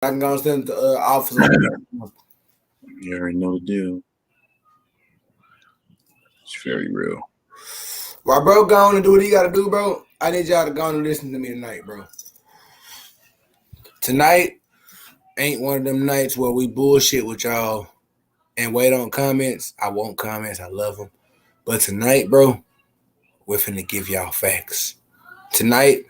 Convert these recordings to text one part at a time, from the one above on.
I can go and send the office. You already know the deal. It's very real. While bro go on and do what he gotta do, bro, I need y'all to go on and listen to me tonight, bro. Tonight ain't one of them nights where we bullshit with y'all and wait on comments. I want comments. I love them. But tonight, bro, we're finna give y'all facts. Tonight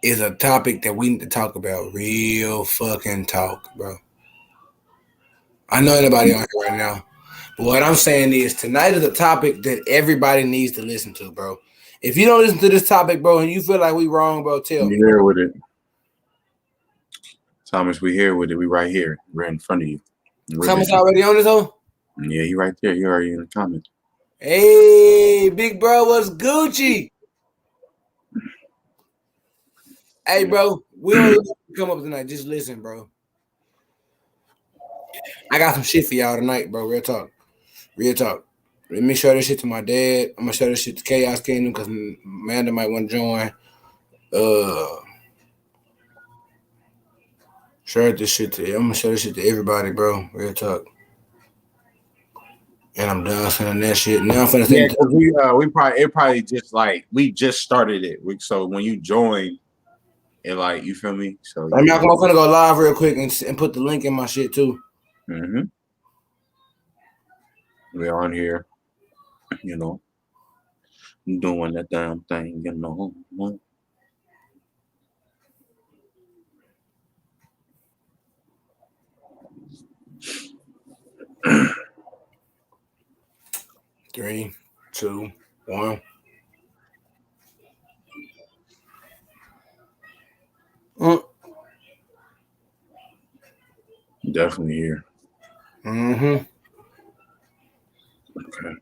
is a topic that we need to talk about. Real fucking talk, bro. I know anybody on here right now. But what I'm saying is tonight is a topic that everybody needs to listen to, bro. If you don't listen to this topic, bro, and you feel like we wrong, bro, tell me. We here with it. Thomas, we here with it. We right here. We're in front of you. Comments already on this hoe? Yeah, he right there. He already in the comments. Hey, big bro, what's Gucci? Hey, bro, we don't come up tonight. Just listen, bro. I got some shit for y'all tonight, bro. Real talk. Real talk. Let me show this shit to my dad. I'm gonna show this shit to Chaos Kingdom because Amanda might want to join. Share this shit to I'm gonna show this shit to everybody, bro. Real talk. And I'm done sending that shit. Now I'm finna send it probably just like we just started it. So when you join, it like you feel me. So I'm gonna go live real quick and put the link in my shit too. Mm-hmm. We're on here, you know, doing that damn thing, you know. 3, 2, 1. Definitely here. Mm-hmm. Okay.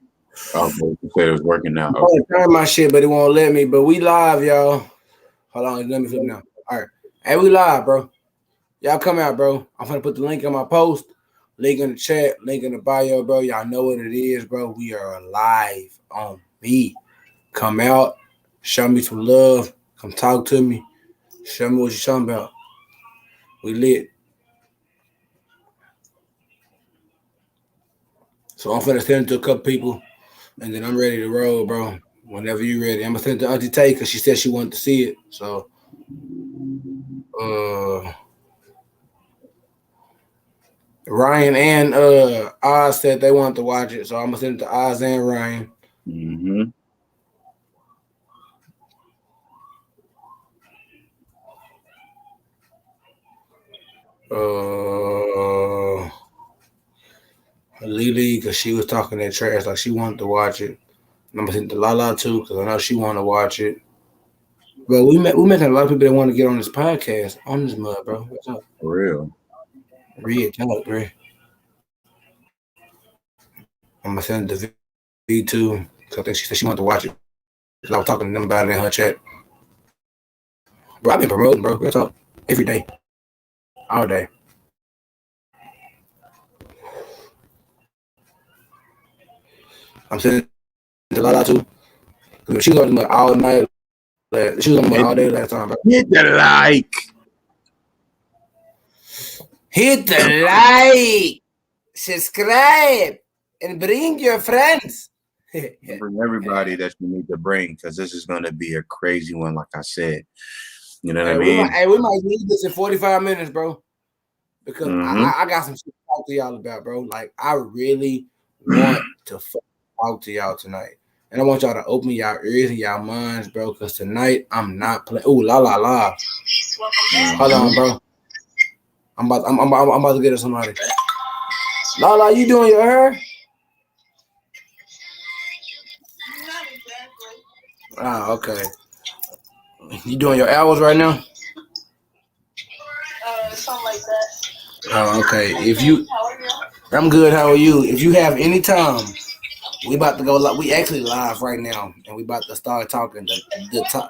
I was going to say it was working now. I'm gonna turn my shit, but it won't let me. But we live, y'all. Hold on, let me flip now. All right. Hey, we live, bro. Y'all come out, bro. I'm gonna put the link in my post, link in the chat, link in the bio, bro. Y'all know what it is, bro. We are live on me. Come out, show me some love. Come talk to me. Show me what you're talking about. We lit. So I'm finna send it to a couple people, and then I'm ready to roll, bro. Whenever you ready, I'm gonna send it to Auntie Tay because she said she wanted to see it. So, Ryan and Oz said they wanted to watch it, so I'm gonna send it to Oz and Ryan. Mm-hmm. Lily, because she was talking that trash, like she wanted to watch it. And I'm gonna send it to Lala too, because I know she want to watch it. But we met a lot of people that want to get on this podcast on this mud, bro. What's up? For real. Read talk, bro. I'm gonna send it to V too, because I think she said she wanted to watch it. Because I was talking to them about it in her chat. Bro, I've been promoting, bro. Real talk. Every day. All day. I'm sending it to Lala too. Because she was on the mud all night. She was on the mud all day last time, bro. Hit the like. Hit the like. Subscribe. And bring your friends. Bring everybody that you need to bring, because this is going to be a crazy one, like I said. You know what I mean? We might need this in 45 minutes, bro. Because I got some shit to talk to y'all about, bro. Like, I really want to talk to y'all tonight. And I want y'all to open y'all ears and y'all minds, bro. Because tonight, I'm not playing. Ooh, la, la, la. Hold on, bro. I'm about to get to somebody. La, la, you doing your hair? Ah, okay. You doing your hours right now? Something like that. Oh, okay. I'm good. How are you? If you have any time, we about to go. We actually live right now, and we about to start talking. The top.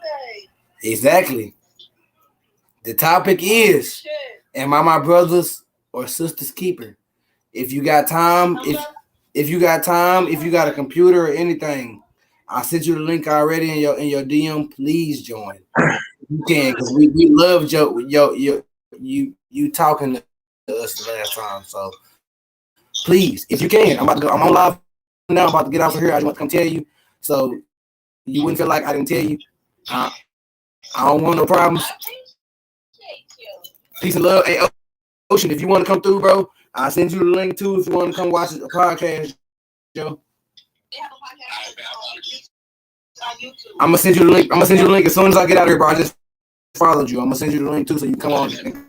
Exactly. The topic is: am I my brother's or sister's keeper? If you got time, if you got time, if you got a computer or anything, I sent you the link already in your DM. Please join. You can, because we love your you talking to us the last time. So please, if you can, I'm about to go. I'm on live now. I'm about to get off of here. I just want to come tell you. So you wouldn't feel like I didn't tell you. I, I don't want no problems. Peace and love. Hey, Ocean, if you want to come through, bro, I'll send you the link too if you want to come watch a podcast, yo. I'm gonna send you the link. I'm gonna send you the link as soon as I get out of here, bro. I just followed you. I'm gonna send you the link too so you can come on and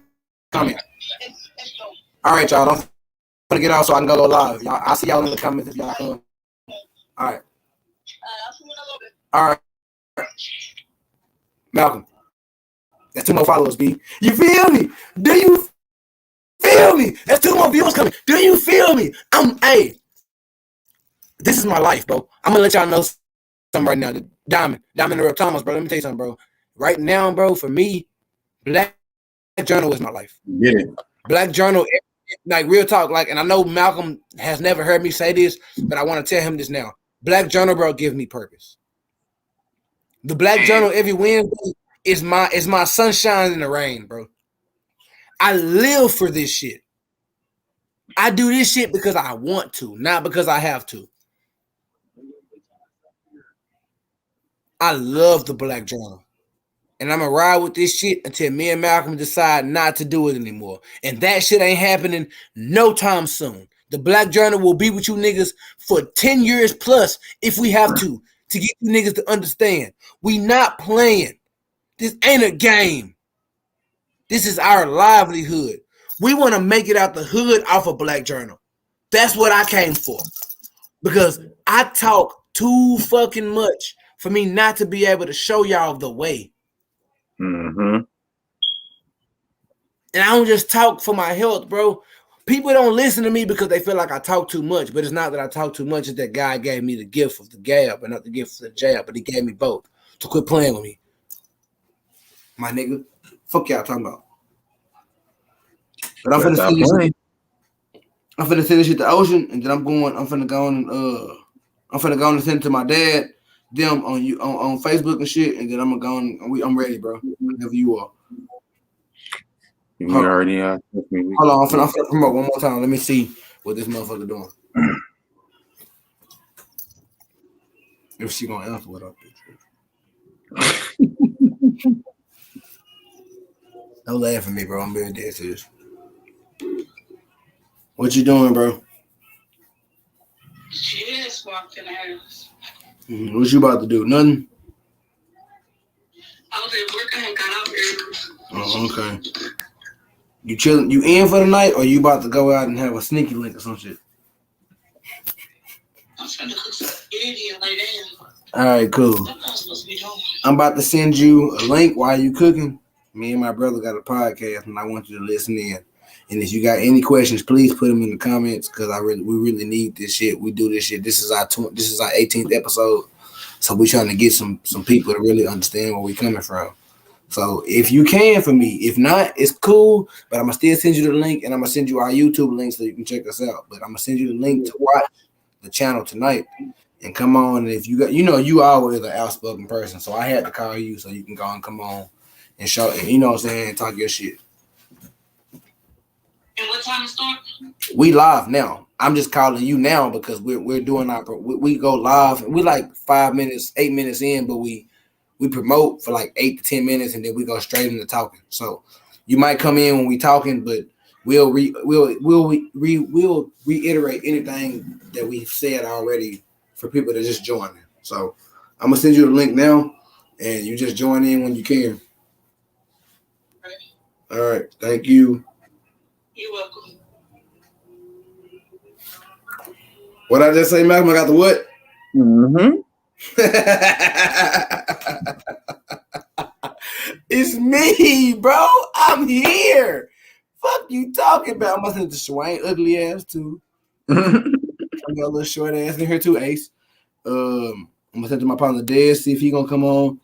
comment. All right, y'all. Don't forget to get out so I can go live. Y'all, I'll see y'all in the comments if y'all come. All right. All right. Malcolm. That's 2 more followers, B. You feel me? Do you feel me? That's 2 more viewers coming. Do you feel me? Hey, this is my life, bro. I'm gonna let y'all know something right now. Diamond the real Thomas, bro. Let me tell you something, bro. Right now, bro, for me, Black Journal is my life. Get it. Black Journal, like real talk, like, and I know Malcolm has never heard me say this, but I want to tell him this now. Black Journal, bro, gives me purpose. The Black Journal every Wednesday is my sunshine in the rain, bro. I live for this shit. I do this shit because I want to, not because I have to. I love the Black Journal. And I'm gonna ride with this shit until me and Malcolm decide not to do it anymore. And that shit ain't happening no time soon. The Black Journal will be with you niggas for 10 years plus if we have to get you niggas to understand. We not playing. This ain't a game. This is our livelihood. We want to make it out the hood off a Black Journal. That's what I came for. Because I talk too fucking much for me not to be able to show y'all the way. Mm-hmm. And I don't just talk for my health, bro. People don't listen to me because they feel like I talk too much, but it's not that I talk too much. It's that God gave me the gift of the gab and not the gift of the jab, but he gave me both. So quit playing with me. My nigga. Fuck y'all talking about. But I'm finna send this shit to Ocean, and then I'm finna go on and send it to my dad, them on Facebook and shit, and then I'm gonna go on, I'm ready, bro. Whenever you are. You already asked me. Hold on, I'm finna promote one more time. Let me see what this motherfucker doing. If she gonna answer what up. Don't laugh at me, bro. I'm being dead serious. What you doing, bro? She just walked in the house. What you about to do? Nothing? I was at work. I had got out early. Oh, okay. You chilling? You in for the night, or you about to go out and have a sneaky link or some shit? I'm trying to cook some spaghetti and lay down. All right, cool. That's what I'm supposed to be doing. I'm about to send you a link while you cooking. Me and my brother got a podcast, and I want you to listen in. And if you got any questions, please put them in the comments because we really need this shit. We do this shit. This is our 18th episode, so we're trying to get some people to really understand where we coming from. So if you can for me, if not, it's cool. But I'm gonna still send you the link, and I'm gonna send you our YouTube link so you can check us out. But I'm gonna send you the link to watch the channel tonight. And come on, and if you got, you always an outspoken person, so I had to call you so you can go and come on and show, what I'm saying, and talk your shit. And what time it start? We live now. I'm just calling you now because we're doing we go live. We like 8 minutes in, but we promote for like 8 to 10 minutes, and then we go straight into talking. So you might come in when we talking, but we'll reiterate anything that we've said already for people to just join. So I'm gonna send you the link now, and you just join in when you can. All right, thank you. You're welcome. What I just say, Malcolm? I got the what? Mm-hmm. It's me, bro. I'm here. Fuck you talking about? I'm gonna send it to Swain ugly ass too. I got a little short ass in here too, Ace. I'm gonna send it to my partner Dez, see if he gonna come on.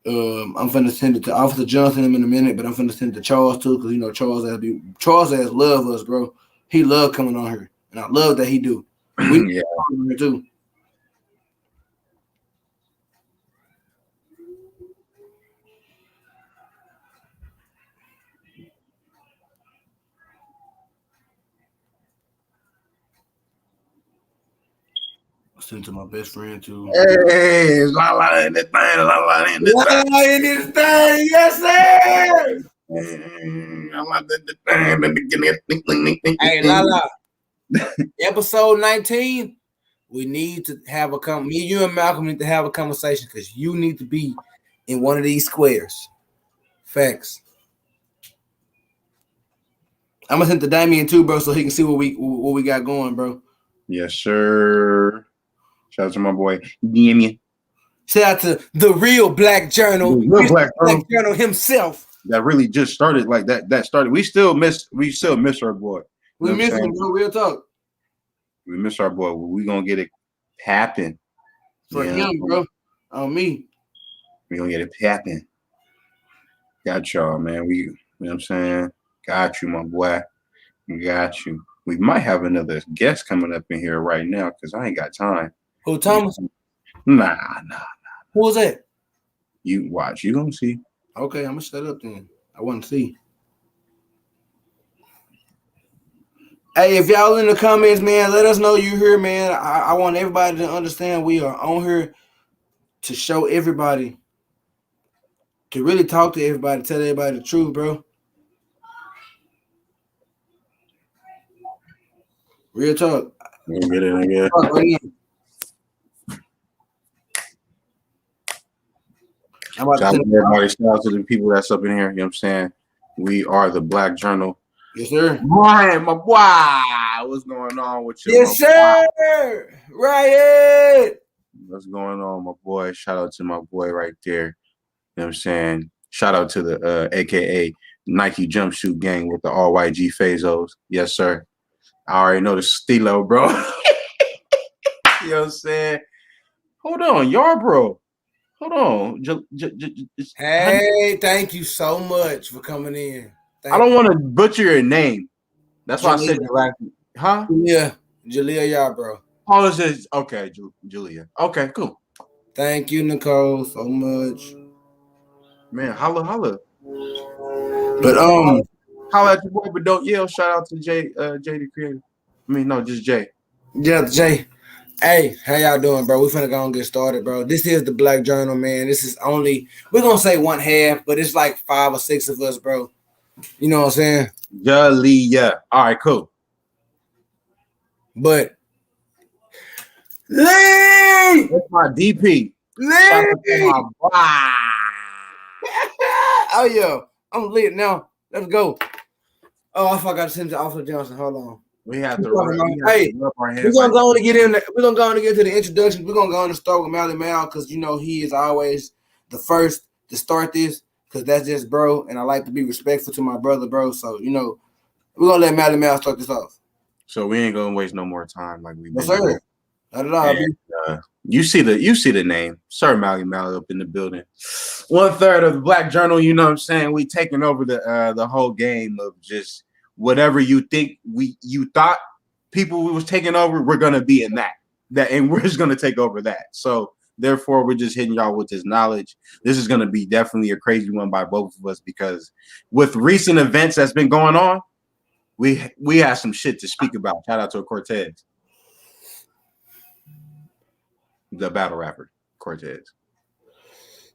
I'm finna send it to Officer Johnson in a minute, but I'm finna send it to Charles too, because Charles ass love us, bro. He love coming on here, and I love that he do. We on here too. Send to my best friend too. Hey, la la in this thing, la la in this thing. Wow, in this thing, yes, sir. Hey, Lala. Episode 19. We need to have me, you, and Malcolm need to have a conversation because you need to be in one of these squares. Facts. I'm gonna send to Damien too, bro, so he can see what we got going, bro. Yes, sir. Shout out to my boy Damien. Shout out to the real Black Journal, Black Journal himself. That really just started like that. That started. We still miss our boy. We miss him, bro. Real talk. We miss our boy. We gonna get it happen for him, bro. On me. We gonna get it happen. Got y'all, man. You know what I'm saying? Got you, my boy. Got you. We might have another guest coming up in here right now because I ain't got time. Who, Thomas? Nah. Who was that? You watch. You gonna see. Okay, I'm gonna shut up then. I want to see. Hey, if y'all in the comments, man, let us know you here, man. I want everybody to understand we are on here to show everybody, to really talk to everybody, tell everybody the truth, bro. Real talk. We'll get it again. Shout out to everybody. Shout out to the people that's up in here. You know what I'm saying? We are the Black Journal. Yes, sir. Ryan, my boy. What's going on with you? Yes, sir. Ryan. What's going on, my boy? Shout out to my boy right there. You know what I'm saying? Shout out to the AKA Nike jumpsuit gang with the all white G Fazos. Yes, sir. I already know the Stilo, bro. You know what I'm saying? Hold on, y'all, bro. Hold on. Hey, thank you so much for coming in. I don't want to butcher your name. That's why I said your last name. Huh? Yeah, Julia, y'all, bro. Oh, this is okay, Julia. Okay, cool. Thank you, Nicole, so much. Man, holla. But holla at your boy, but don't yell. Shout out to Jay the creator. I mean, no, just Jay. Yeah, Jay. Hey, how y'all doing, bro? We finna go and get started, bro. This is the Black Journal, man. This is only, we're gonna say one half, but it's like 5 or 6 of us, bro. You know what I'm saying? Julia. All right, cool. But Lee! That's my DP. Lee! My oh, yeah. I'm lit now. Let's go. Oh, I forgot to send to Officer Johnson. Hold on. We have to rub our hands. We're gonna go on to get in. We're gonna go on to get to the introduction. We're gonna go on to start with Mally Mal because you know he is always the first to start this because that's just bro, and I like to be respectful to my brother, bro. So you know, we're gonna let Mally Mal start this off. So we ain't gonna waste no more time like we've been. Yes, sir. Not at all. And, you see the name, Sir Mally Mal up in the building. 1/3 of the Black Journal. You know what I'm saying? We taking over the whole game of just. Whatever you think you thought people we was taking over, we're gonna be in that and we're just gonna take over that. So therefore, we're just hitting y'all with this knowledge. This is gonna be definitely a crazy one by both of us because with recent events that's been going on, we have some shit to speak about. Shout out to Cortez, the battle rapper Cortez.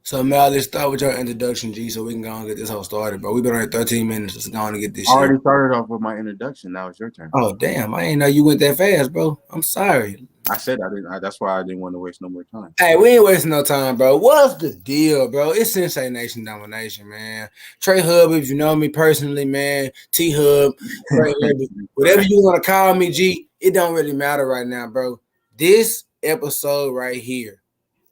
So, Mal, let's start with your introduction, G, so we can go and get this whole started, bro. We've been on here 13 minutes. Let's go on and get this shit. I already started off with my introduction. Now it's your turn. Oh, damn. I didn't know you went that fast, bro. I'm sorry. I said I didn't. That's why I didn't want to waste no more time. Hey, we ain't wasting no time, bro. What's the deal, bro? It's Sensei Nation Domination, man. Trey Hub, if you know me personally, man. T-Hub, whatever you want to call me, G, it don't really matter right now, bro. This episode right here,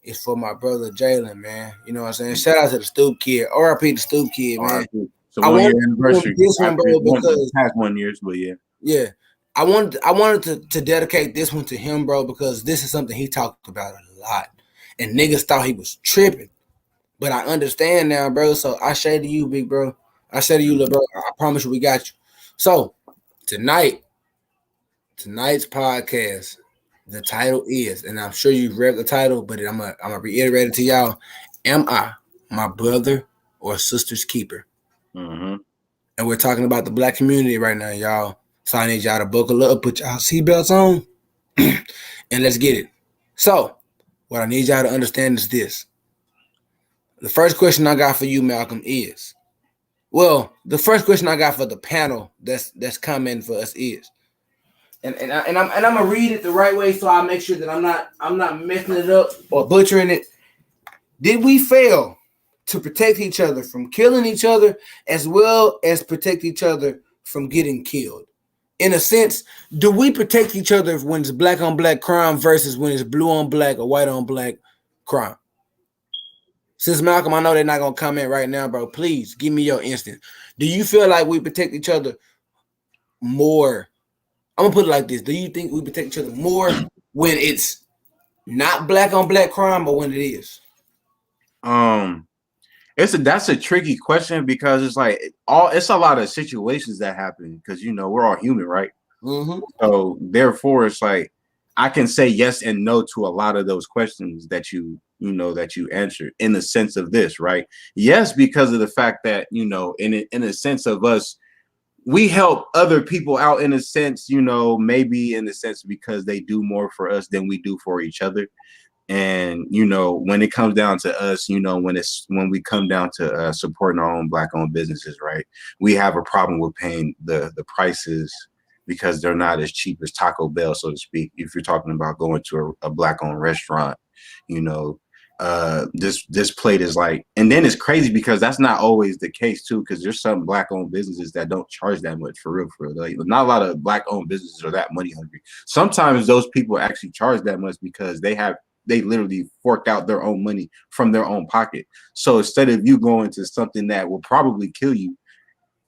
it's for my brother Jalen, man. You know what I'm saying? Shout out to the Stoop Kid. RIP the Stoop Kid, man. So 1 year anniversary. This one, bro, because past 1 year, but yeah. Yeah. I wanted to dedicate this one to him, bro, because this is something he talked about a lot. And niggas thought he was tripping. But I understand now, bro. So I say to you, big bro. I say to you, little bro, I promise you we got you. So tonight's podcast. The title is, and I'm sure you've read the title, but I'm gonna reiterate it to y'all. Am I my brother or sister's keeper? Mm-hmm. And we're talking about the Black community right now, y'all. So I need y'all to buckle up, put y'all seatbelts on, and let's get it. So, what I need y'all to understand is this. The first question I got for you, Malcolm, is the first question I got for the panel that's coming for us is, and I'm gonna read it the right way so I make sure that I'm not messing it up or butchering it. Did we fail to protect each other from killing each other as well as protect each other from getting killed? In a sense, do we protect each other when it's black on black crime versus when it's blue on black or white on black crime? Since Malcolm, I know they're not gonna comment right now, bro. Please give me your instant. Do you feel like we protect each other more? I'm gonna put it like this. Do you think we protect each other more when it's not black on black crime or when it is? That's a tricky question because it's like it's a lot of situations that happen because we're all human, right? Mm-hmm. So therefore, it's like I can say yes and no to a lot of those questions that that you answered in the sense of this, right? Yes, because of the fact that in a sense of us, we help other people out in a sense, maybe in the sense because they do more for us than we do for each other. And when it comes down to us, when we come down to supporting our own black owned businesses, right, we have a problem with paying the prices because they're not as cheap as Taco Bell, so to speak. If you're talking about going to a black owned restaurant, this plate is like, and then it's crazy because that's not always the case too, because there's some black owned businesses that don't charge that much for real. Like, not a lot of black owned businesses are that money hungry. Sometimes those people actually charge that much because they literally fork out their own money from their own pocket. So instead of you going to something that will probably kill you,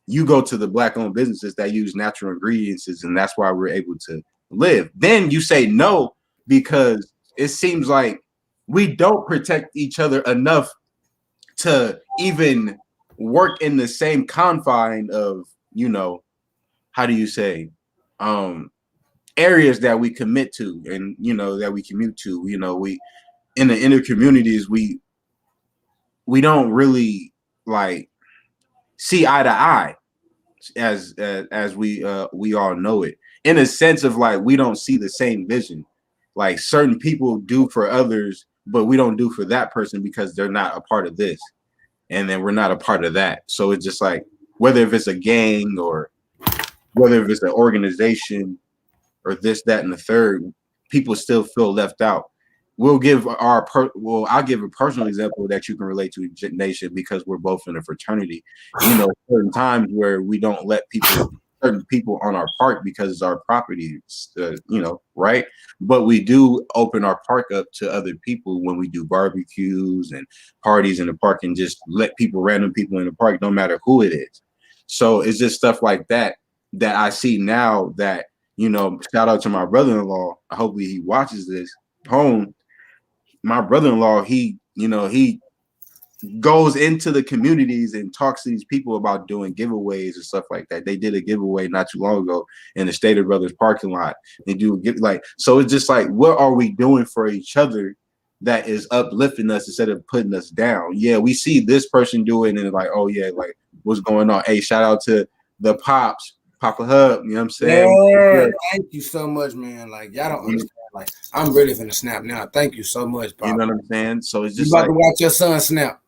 you go to the black owned businesses that use natural ingredients, and that's why we're able to live. Then you say no because it seems like we don't protect each other enough to even work in the same confine of, how do you say, areas that we commit to and that we commute to. We in the inner communities, we don't really like see eye to eye as we all know it, in a sense of like we don't see the same vision. Like certain people do for others, but we don't do for that person because they're not a part of this, and then we're not a part of that. So it's just like whether if it's a gang or whether if it's an organization or this, that, and the third, people still feel left out. I'll give a personal example that you can relate to, Nation, because we're both in a fraternity. Certain times where we don't let certain people on our park because it's our property, right? But we do open our park up to other people when we do barbecues and parties in the park and just let random people in the park, no matter who it is. So it's just stuff like that I see now that, shout out to my brother-in-law. Hopefully he watches this home. My brother-in-law, he goes into the communities and talks to these people about doing giveaways and stuff like that. They did a giveaway not too long ago in the Stater Brothers parking lot. They do so it's just like, what are we doing for each other that is uplifting us instead of putting us down? Yeah, we see this person do it and it's like, oh yeah, like what's going on? Hey, shout out to the Pops. Papa Hub, you know what I'm saying? Yeah, thank you so much, man. Like, y'all don't understand. Like, I'm ready for the snap now. Thank you so much, Papa. You know what I'm saying? So it's You just about like to watch your son snap.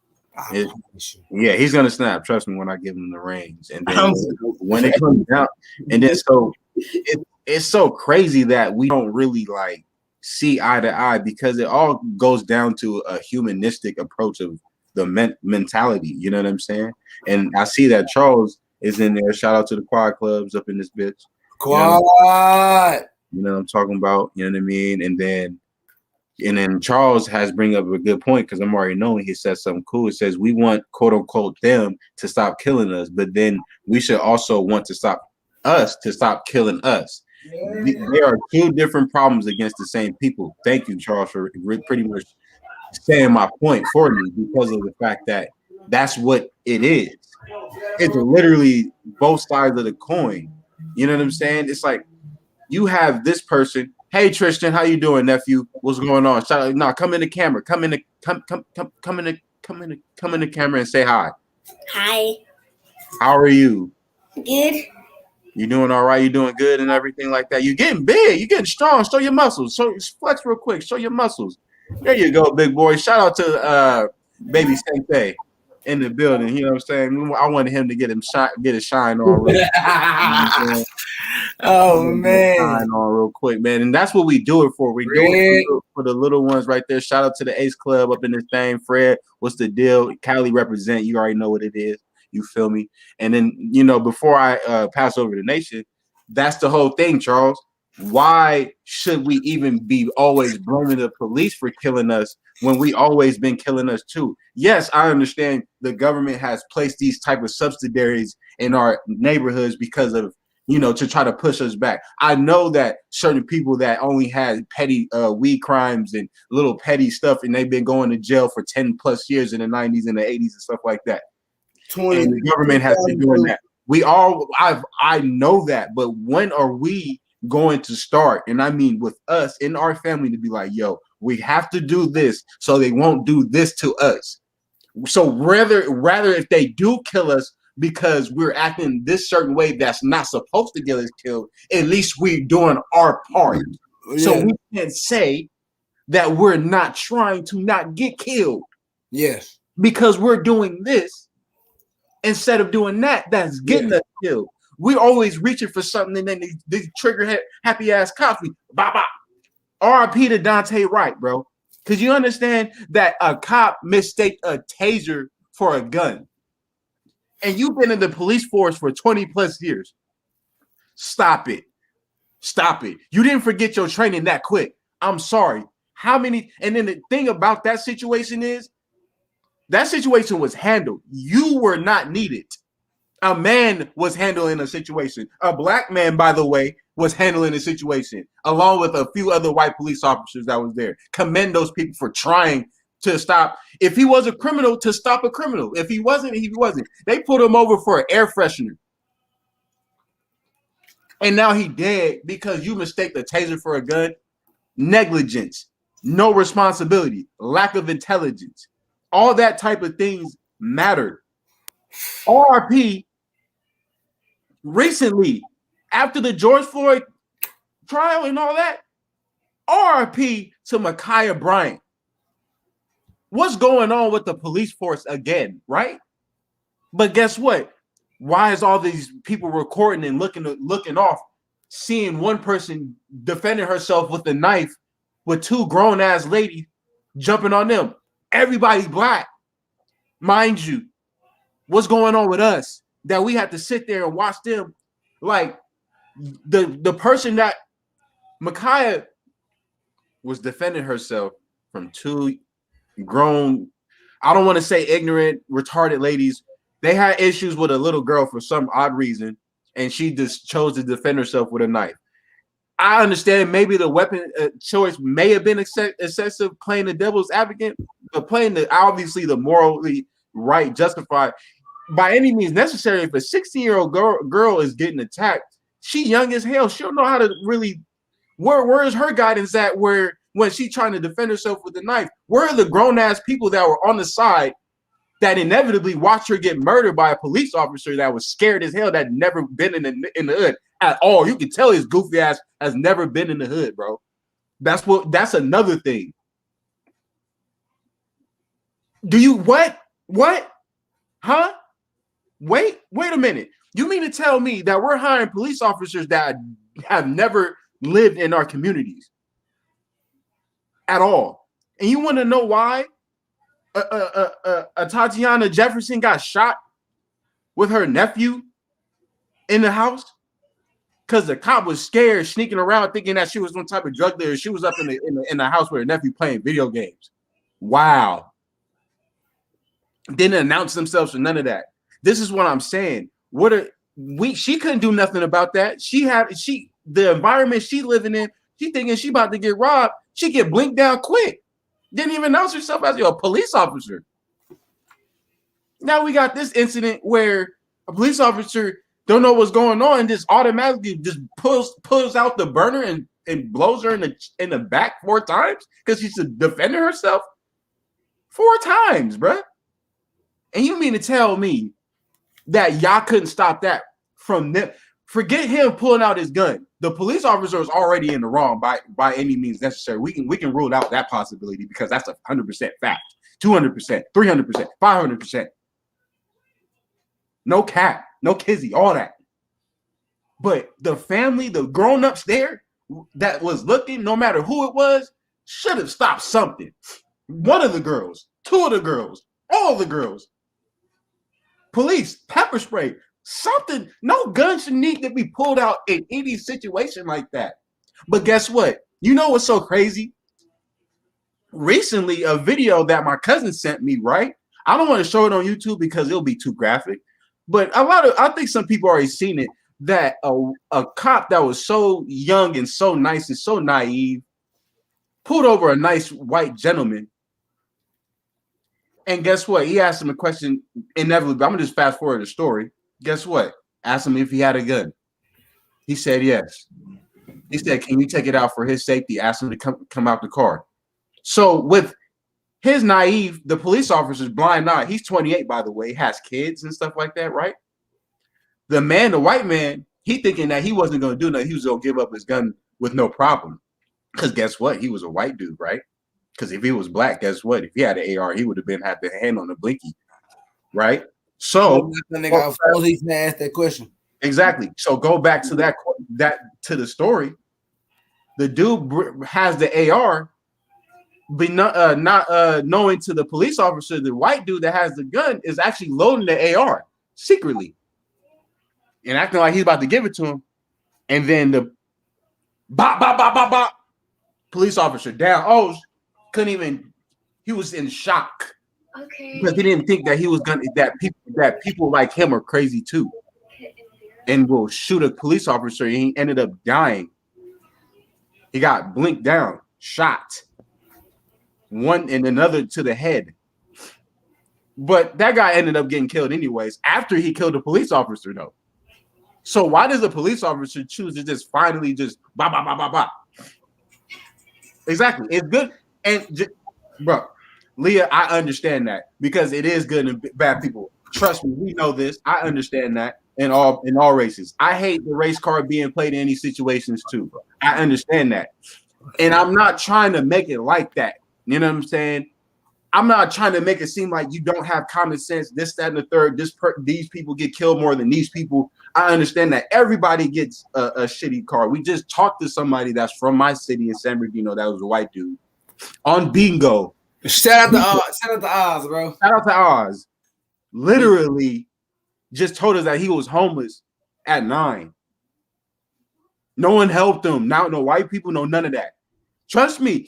Yeah, he's gonna snap. Trust me when I give him the reins. And then when it comes down, and then so it's so crazy that we don't really like see eye to eye because it all goes down to a humanistic approach of the mentality. You know what I'm saying? And I see that Charles is in there. Shout out to the quad clubs up in this bitch. Quad. You know what I'm talking about? You know what I mean? And then Charles has bring up a good point because I'm already knowing he says something cool. It says we want quote unquote them to stop killing us, but then we should also want to stop killing us. Yeah. There are two different problems against the same people. Thank you, Charles, for pretty much saying my point for me because of the fact that that's what it is. It's literally both sides of the coin. You know what I'm saying? It's like you have this person. Hey Tristan, how you doing, nephew? What's going on? Shout out, no, come in the camera. Come in the camera and say hi. Hi. How are you? Good. You doing all right? You doing good and everything like that? You getting big. You getting strong. Show your muscles. So flex real quick. Show your muscles. There you go, big boy. Shout out to baby Sensei in the building. You know what I'm saying? I wanted him to get a shine on real quick. You know Oh shine man, on real quick, man. And that's what we do it for. We do it for the little ones right there. Shout out to the Ace Club up in this thing. Fred, what's the deal? Cali represent. You already know what it is. You feel me? And then, before I pass over the nation, that's the whole thing, Charles. Why should we even be always blaming the police for killing us when we always been killing us too? Yes, I understand the government has placed these type of subsidiaries in our neighborhoods because of to try to push us back. I know that certain people that only had petty weed crimes and little petty stuff, and they've been going to jail for 10 plus years in the 90s and the 80s and stuff like that. 20, And the government has been doing that. I know that, but when are we going to start? And I mean with us in our family to be like, yo, we have to do this so they won't do this to us. So rather if they do kill us because we're acting this certain way that's not supposed to get us killed, at least we're doing our part. Yeah. So we can't say that we're not trying to not get killed. Yes. Because we're doing this instead of doing that's getting us killed. We're always reaching for something, and then they trigger happy ass cops. Bop bop. R.I.P. to Dante Wright, bro. Because you understand that a cop mistaked a taser for a gun. And you've been in the police force for 20 plus years. Stop it. Stop it. You didn't forget your training that quick. I'm sorry. How many? And then the thing about that situation is that situation was handled. You were not needed. A man was handling a situation. A black man, by the way, was handling a situation along with a few other white police officers that was there. Commend those people for trying to stop. If he was a criminal, to stop a criminal. If he wasn't, he wasn't. They put him over for an air freshener. And now he dead because you mistake the taser for a gun. Negligence, no responsibility, lack of intelligence. All that type of things matter. RP recently, after the George Floyd trial and all that, RP to Ma'Khia Bryant. What's going on with the police force again, right? But guess what? Why is all these people recording and looking off, seeing one person defending herself with a knife with two grown-ass ladies jumping on them? Everybody black, mind you. What's going on with us that we have to sit there and watch them? Like the person that Ma'Khia was defending herself from two grown, I don't want to say ignorant, retarded ladies. They had issues with a little girl for some odd reason, and she just chose to defend herself with a knife. I understand maybe the weapon choice may have been excessive, playing the devil's advocate, but playing obviously the morally right, justified by any means necessary. If a 16-year-old girl is getting attacked, she's young as hell. She don't know how to really. Where is her guidance at? Where when she's trying to defend herself with a knife, where are the grown ass people that were on the side that inevitably watched her get murdered by a police officer that was scared as hell, that never been in the hood at all? You can tell his goofy ass has never been in the hood, bro. That's another thing. Do you what? Huh? Wait a minute. You mean to tell me that we're hiring police officers that have never lived in our communities at all? And you want to know why Tatiana Jefferson got shot with her nephew in the house? Because the cop was scared, sneaking around, thinking that she was some type of drug dealer. She was up in the house with her nephew playing video games. Wow. Didn't announce themselves or none of that. This is what I'm saying. She couldn't do nothing about that. The environment she living in, she thinking she about to get robbed. She get blinked down quick. Didn't even announce herself as a police officer. Now we got this incident where a police officer don't know what's going on and just automatically just pulls out the burner and blows her in the back 4 times because she's defending herself 4 times, bruh. And you mean to tell me that y'all couldn't stop that from them, Forget him pulling out his gun. The police officer is already in the wrong by any means necessary. We can rule out that possibility because that's 100% fact. 200%, 300%, 500%. No cap, no kizzy, all that. But the family, the grown-ups there that was looking, no matter who it was, should have stopped something. One of the girls, two of the girls, all the girls. Police, pepper spray, something. No gun should need to be pulled out in any situation like that. But guess what? You know what's so crazy? Recently, a video that my cousin sent me, right? I don't want to show it on YouTube because it'll be too graphic. But I think some people already seen it, that a cop that was so young and so nice and so naive pulled over a nice white gentleman. And guess what? He asked him a question inevitably. I'm going to just fast forward the story. Guess what? Asked him if he had a gun. He said yes. He said, can you take it out for his safety? Asked him to come out the car. So with his naive, the police officer's blind eye, he's 28, by the way, has kids and stuff like that, right? The white man, he thinking that he wasn't going to do nothing. He was going to give up his gun with no problem. Because guess what? He was a white dude, right? Because if he was black, guess what? If he had an AR, he would have had the hand on the blinky, right? So he's gonna ask that question. Exactly. So go back to that to the story. The dude has the AR, but not knowing to the police officer, the white dude that has the gun is actually loading the AR secretly and acting like he's about to give it to him. And then the bop, police officer down. Oh, couldn't even. He was in shock. Okay. Because he didn't think that he was gonna that people like him are crazy too, and will shoot a police officer. And he ended up dying. He got blinked down, shot. One and another to the head. But that guy ended up getting killed anyways after he killed the police officer, though. So why does the police officer choose to just finally just bah? Exactly. It's good. And bro, Leah, I understand that because it is good and bad people. Trust me, we know this. I understand that in all races. I hate the race card being played in any situations too. I understand that. And I'm not trying to make it like that. You know what I'm saying? I'm not trying to make it seem like you don't have common sense, this, that, and the third. These people get killed more than these people. I understand that everybody gets a shitty car. We just talked to somebody that's from my city in San Bernardino that was a white dude on bingo. Shout out to Oz, bro. Shout out to Oz. Literally just told us that he was homeless at 9. No one helped him. Now, no white people, no none of that. Trust me.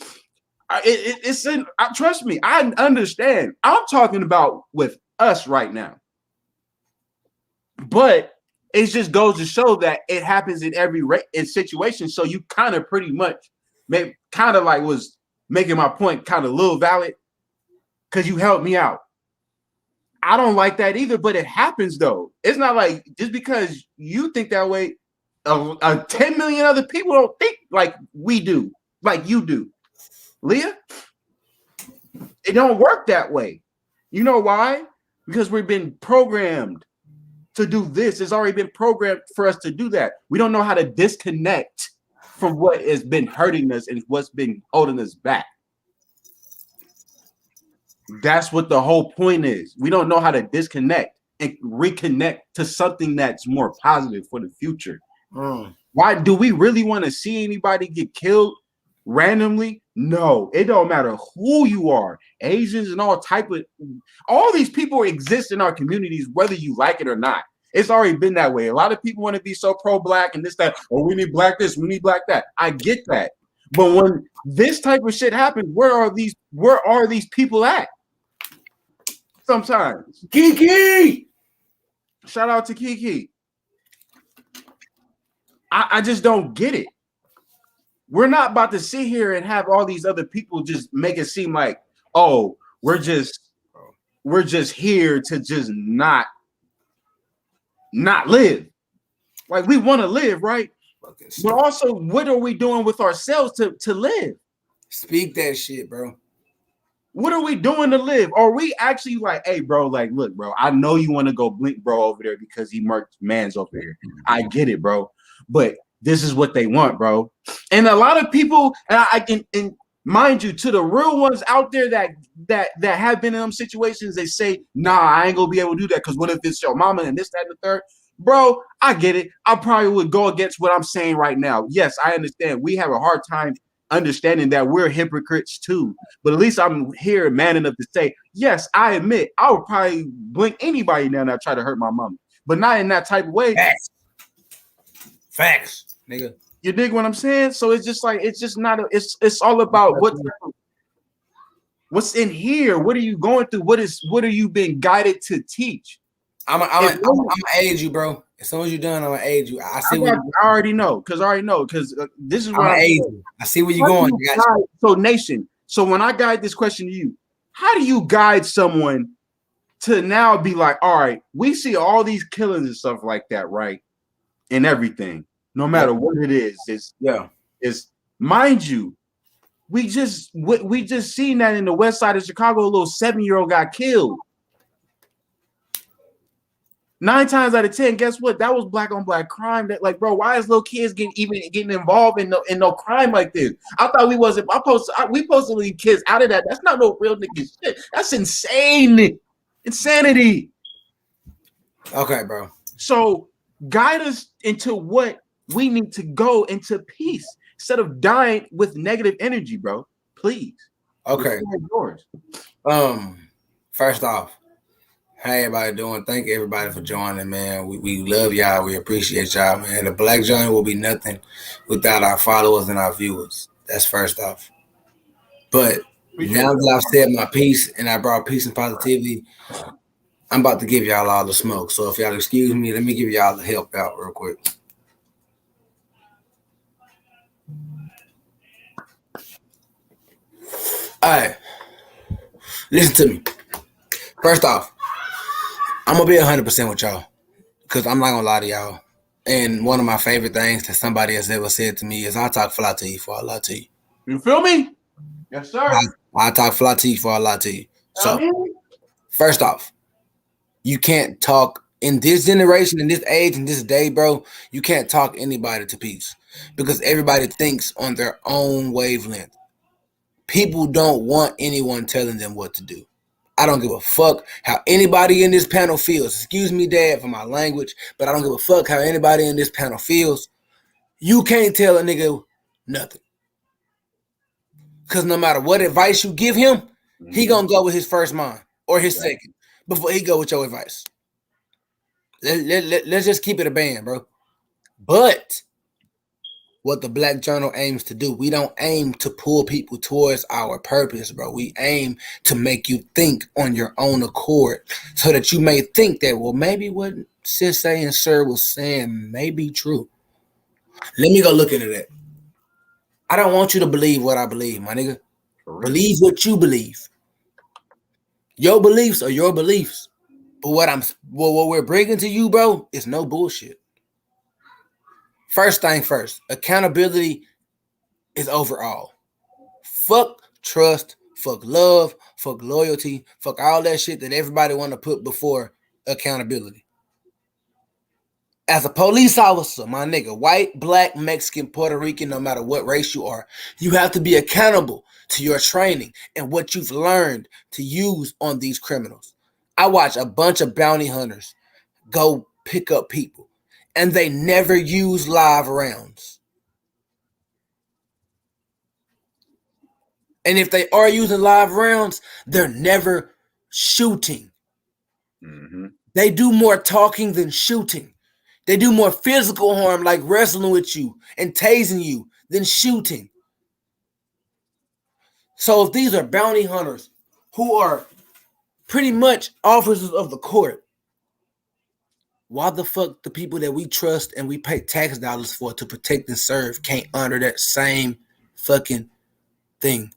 Trust me. I understand. I'm talking about with us right now. But it just goes to show that it happens in every situation. So you kind of pretty much was making my point kind of a little valid because you helped me out. I don't like that either, but it happens though. It's not like just because you think that way, 10 million other people don't think like we do, like you do. Leah, it don't work that way. You know why? Because we've been programmed to do this. It's already been programmed for us to do that. We don't know how to disconnect from what has been hurting us and what's been holding us back. That's what the whole point is. We don't know how to disconnect and reconnect to something that's more positive for the future. Why do we really want to see anybody get killed randomly? No, it don't matter who you are. Asians and all these people exist in our communities, whether you like it or not. It's already been that way. A lot of people want to be so pro-black and this, that. Oh, we need black this, we need black that. I get that. But when this type of shit happens, where are these people at? Sometimes. Kiki! Shout out to Kiki. I just don't get it. We're not about to sit here and have all these other people just make it seem like, oh, we're just here to just not live. Like we want to live, right? But also, what are we doing with ourselves to live? Speak that shit, bro. What are we doing to live? Are we actually like, hey, bro, like, look, bro, I know you want to go blink bro over there because he murked mans over here. I get it, bro. But this is what they want, bro. And a lot of people, and I can, and mind you, to the real ones out there that have been in them situations, they say, nah, I ain't gonna be able to do that because what if it's your mama and this, that, and the third? Bro, I get it. I probably would go against what I'm saying right now. Yes, I understand. We have a hard time understanding that we're hypocrites too. But at least I'm here man enough to say, yes, I admit I would probably blink anybody now that try to hurt my mama. But not in that type of way. Facts, nigga. You dig what I'm saying? So it's just like it's just not it's all about what's in here. What are you going through? What are you being guided to teach? I'm gonna aid you, bro. As soon as you're done, I'm gonna aid you. I already know because this is where I'm aid you. I see where you're going. So nation. So when I guide this question to you, how do you guide someone to now be like, all right, we see all these killings and stuff like that, right? And everything, no matter what it is mind you, we just seen that in the west side of Chicago, a little 7-year-old got killed. 9 times out of 10, guess what? That was black on black crime. That like, bro, why is little kids getting involved in no crime like this? I thought we wasn't. We supposed to leave kids out of that. That's not no real nigga shit. That's insane. Insanity. Okay, bro. So guide us into what we need to go into peace instead of dying with negative energy, bro. Please. Okay. Yours. First off, how everybody doing? Thank everybody for joining, man. We love y'all. We appreciate y'all, man. The Black Journey will be nothing without our followers and our viewers. That's first off. But now that I've said my piece and I brought peace and positivity, I'm about to give y'all all the smoke. So if y'all excuse me, let me give y'all the help out real quick. All right. Listen to me. First off, I'm going to be 100% with y'all because I'm not going to lie to y'all. And one of my favorite things that somebody has ever said to me is I'll talk fly to you before I lie to you. You feel me? Yes, sir. I'll talk fly to you before I lie to you. So, first off, you can't talk in this generation, in this age, in this day, bro, you can't talk anybody to peace because everybody thinks on their own wavelength. People don't want anyone telling them what to do. I don't give a fuck how anybody in this panel feels. Excuse me, Dad, for my language, but I don't give a fuck how anybody in this panel feels. You can't tell a nigga nothing. Because no matter what advice you give him, he gonna go with his first mind or his second before he go with your advice. Let's just keep it a band, bro. But what the Black Journal aims to do, we don't aim to pull people towards our purpose, bro. We aim to make you think on your own accord so that you may think that, well, maybe what Sissay and Sir was saying may be true. Let me go look into that. I don't want you to believe what I believe, my nigga. Believe what you believe. Your beliefs are your beliefs. But what we're bringing to you, bro, is no bullshit. First thing first, accountability is overall. Fuck trust, fuck love, fuck loyalty, fuck all that shit that everybody want to put before accountability. As a police officer, my nigga, white, black, Mexican, Puerto Rican, no matter what race you are, you have to be accountable to your training and what you've learned to use on these criminals. I watch a bunch of bounty hunters go pick up people, and they never use live rounds. And if they are using live rounds, they're never shooting. Mm-hmm. They do more talking than shooting. They do more physical harm, like wrestling with you and tasing you, than shooting. So if these are bounty hunters who are pretty much officers of the court, why the fuck the people that we trust and we pay tax dollars for to protect and serve can't honor that same fucking thing?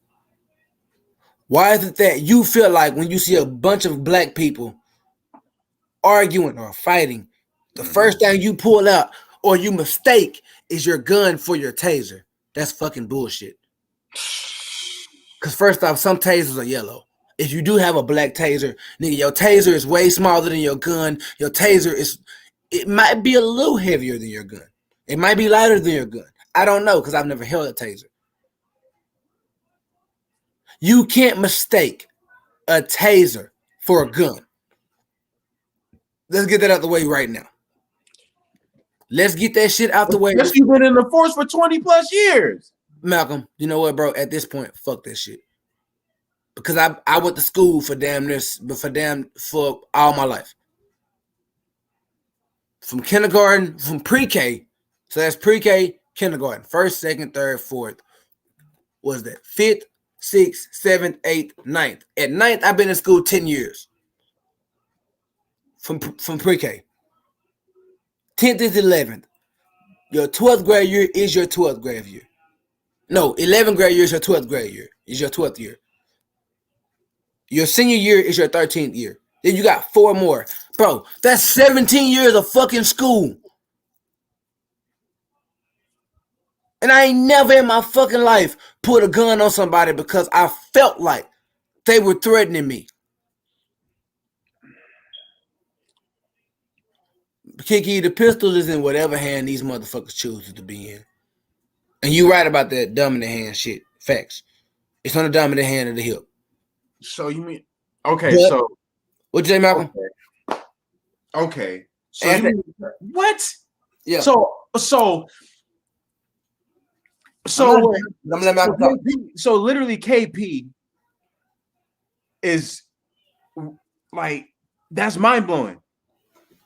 Why is it that you feel like when you see a bunch of black people arguing or fighting, the first thing you pull out or you mistake is your gun for your taser? That's fucking bullshit. Because first off, some tasers are yellow. If you do have a black taser, nigga, your taser is way smaller than your gun. Your taser it might be a little heavier than your gun. It might be lighter than your gun. I don't know because I've never held a taser. You can't mistake a taser for a gun. Let's get that out the way right now. Let's get that shit out the way. Yes, you've been in the force for 20 plus years. Malcolm, you know what, bro? At this point, fuck that shit. Because I went to school for for all my life. From kindergarten, from pre-K. So that's pre-K, kindergarten. First, second, third, fourth. What was that? Fifth, sixth, seventh, eighth, ninth. At ninth, I've been in school 10 years. From pre-K. 10th is 11th. Your 12th grade year is your 12th grade year. No, 11th grade year is your 12th grade year. Is your 12th year. Your senior year is your 13th year. Then you got 4 more. Bro, that's 17 years of fucking school. And I ain't never in my fucking life put a gun on somebody because I felt like they were threatening me. Kiki, the pistol is in whatever hand these motherfuckers choose to be in. And you right about that dominant hand shit. Facts. It's on the dominant hand of the hip. So you mean okay? But, so what'd you say, Malcolm? Okay. So you mean, what? Yeah. So literally KP is like that's mind blowing.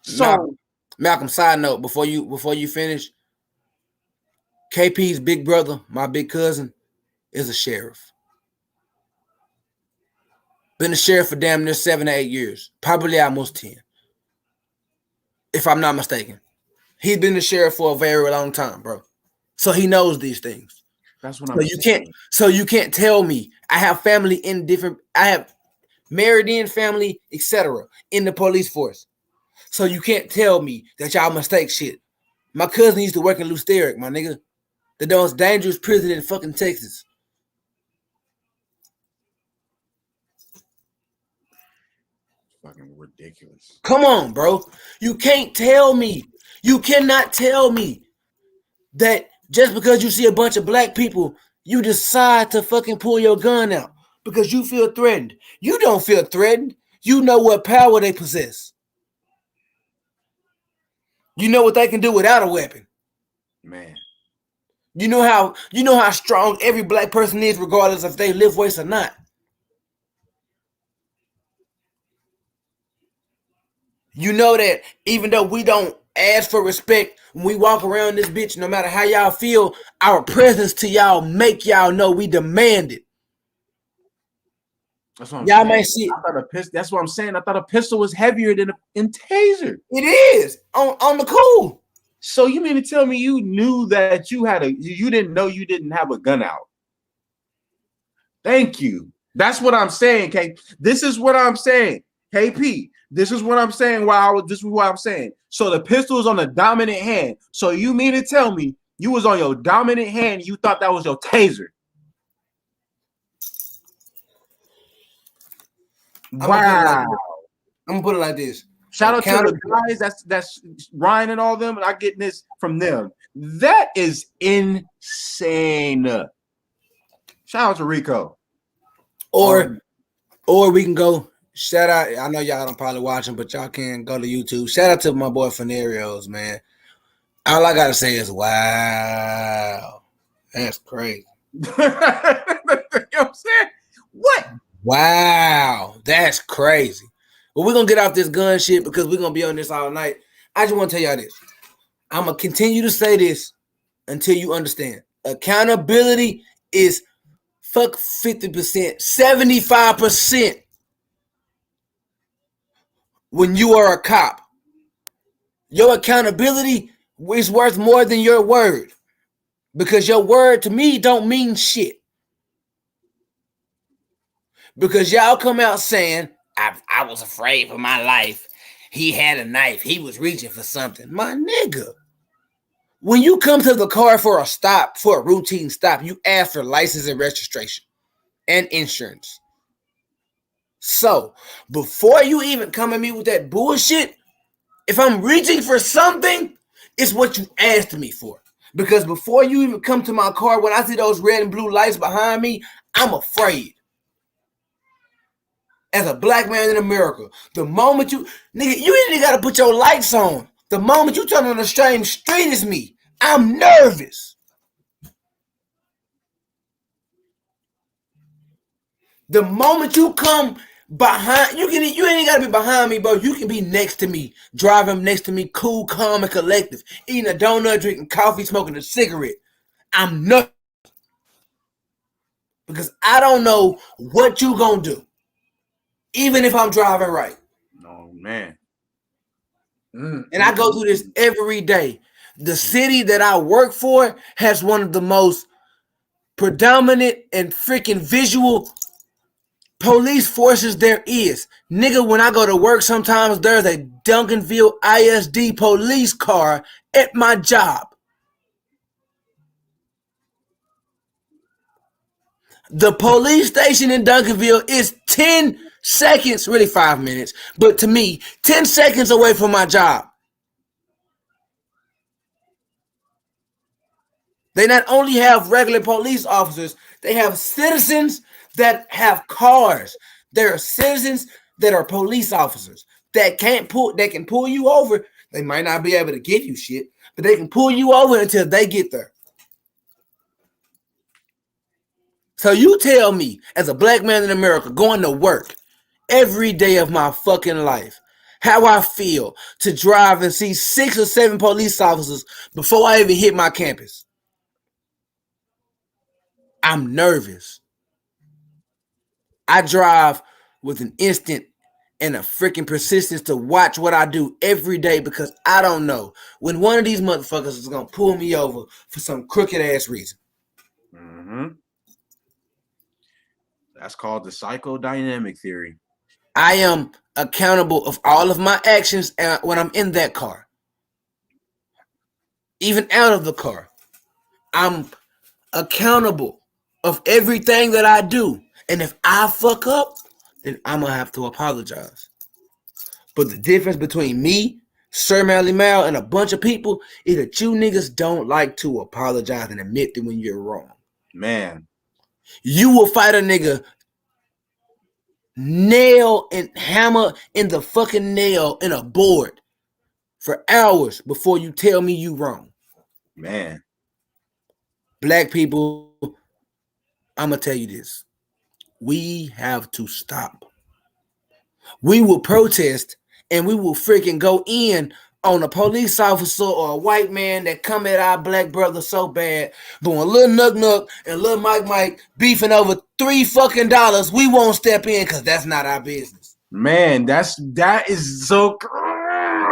So Malcolm, side note before you finish, KP's big brother, my big cousin, is a sheriff. Been a sheriff for damn near 7 to 8 years, probably almost 10, if I'm not mistaken. He's been the sheriff for a very long time, bro. So he knows these things. That's what I'm saying. You can't tell me I have family in I have married in family, etc. in the police force. So you can't tell me that y'all mistake shit. My cousin used to work in Lusteric, my nigga. The most dangerous prison in fucking Texas. Fucking ridiculous. Come on, bro. You can't tell me. You cannot tell me that just because you see a bunch of black people, you decide to fucking pull your gun out because you feel threatened. You don't feel threatened. You know what power they possess. You know what they can do without a weapon. Man. You know how strong every black person is, regardless if they lift weights or not. You know that even though we don't ask for respect when we walk around this bitch, no matter how y'all feel, our presence to y'all make y'all know we demand it. That's what I'm y'all saying. may see it. That's what I'm saying. I thought a pistol was heavier than a taser. It is on the cool. So you mean to tell me you knew that you didn't know you didn't have a gun out? Thank you. That's what I'm saying, KP. This is what I'm saying, KP. This is what I'm saying. This is what I'm saying. So the pistol is on the dominant hand. So you mean to tell me you was on your dominant hand? You thought that was your taser? Wow. I'm gonna put it like this. Shout out to the guys that's Ryan and all them, and I get this from them. That is insane. Shout out to Rico. Or we can go shout out. I know y'all don't probably watching, but y'all can go to YouTube. Shout out to my boy Fenarios, man. All I gotta say is wow. That's crazy. You know what I'm saying? What? Wow, that's crazy. But we're gonna get off this gun shit because we're gonna be on this all night. I just want to tell y'all this. I'm gonna continue to say this until you understand. Accountability is fuck 50%, 75% when you are a cop. Your accountability is worth more than your word. Because your word to me don't mean shit. Because y'all come out saying, I was afraid for my life. He had a knife. He was reaching for something. My nigga. When you come to the car for a stop, for a routine stop, you ask for license and registration. and insurance. So before you even come at me with that bullshit, if I'm reaching for something, it's what you asked me for. Because before you even come to my car, when I see those red and blue lights behind me, I'm afraid. As a black man in America, the moment you ain't gotta put your lights on. The moment you turn on the same street as me, I'm nervous. The moment you come behind, you ain't gotta be behind me, bro. You can be next to me, driving next to me, cool, calm, and collective, eating a donut, drinking coffee, smoking a cigarette. I'm nervous because I don't know what you gonna do, even if I'm driving right. Oh man. And I go through this every day. The city that I work for has one of the most predominant and freaking visual police forces there is. Nigga, when I go to work, sometimes there's a Duncanville ISD police car at my job. The police station in Duncanville is 10 seconds, really 5 minutes, but to me, 10 seconds away from my job. They not only have regular police officers, they have citizens that have cars. There are citizens that are police officers that can pull you over. They might not be able to give you shit, but they can pull you over until they get there. So you tell me, as a black man in America, going to work every day of my fucking life, how I feel to drive and see 6 or 7 police officers before I even hit my campus. I'm nervous. I drive with an instant and a freaking persistence to watch what I do every day because I don't know when one of these motherfuckers is going to pull me over for some crooked ass reason. Mm-hmm. That's called the psychodynamic theory. I am accountable of all of my actions when I'm in that car. Even out of the car. I'm accountable of everything that I do. And if I fuck up, then I'm going to have to apologize. But the difference between me, Sir Mally Mal, and a bunch of people is that you niggas don't like to apologize and admit that when you're wrong. Man. You will fight a nigga nail and hammer in the fucking nail in a board for hours before you tell me you wrong. Man. Black people, I'm going to tell you this. We have to stop. We will protest and we will freaking go in on a police officer or a white man that come at our black brother so bad. But when Lil Nuk Nuk and Lil Mike beefing over $3 fucking, we won't step in because that's not our business. Man, that is so.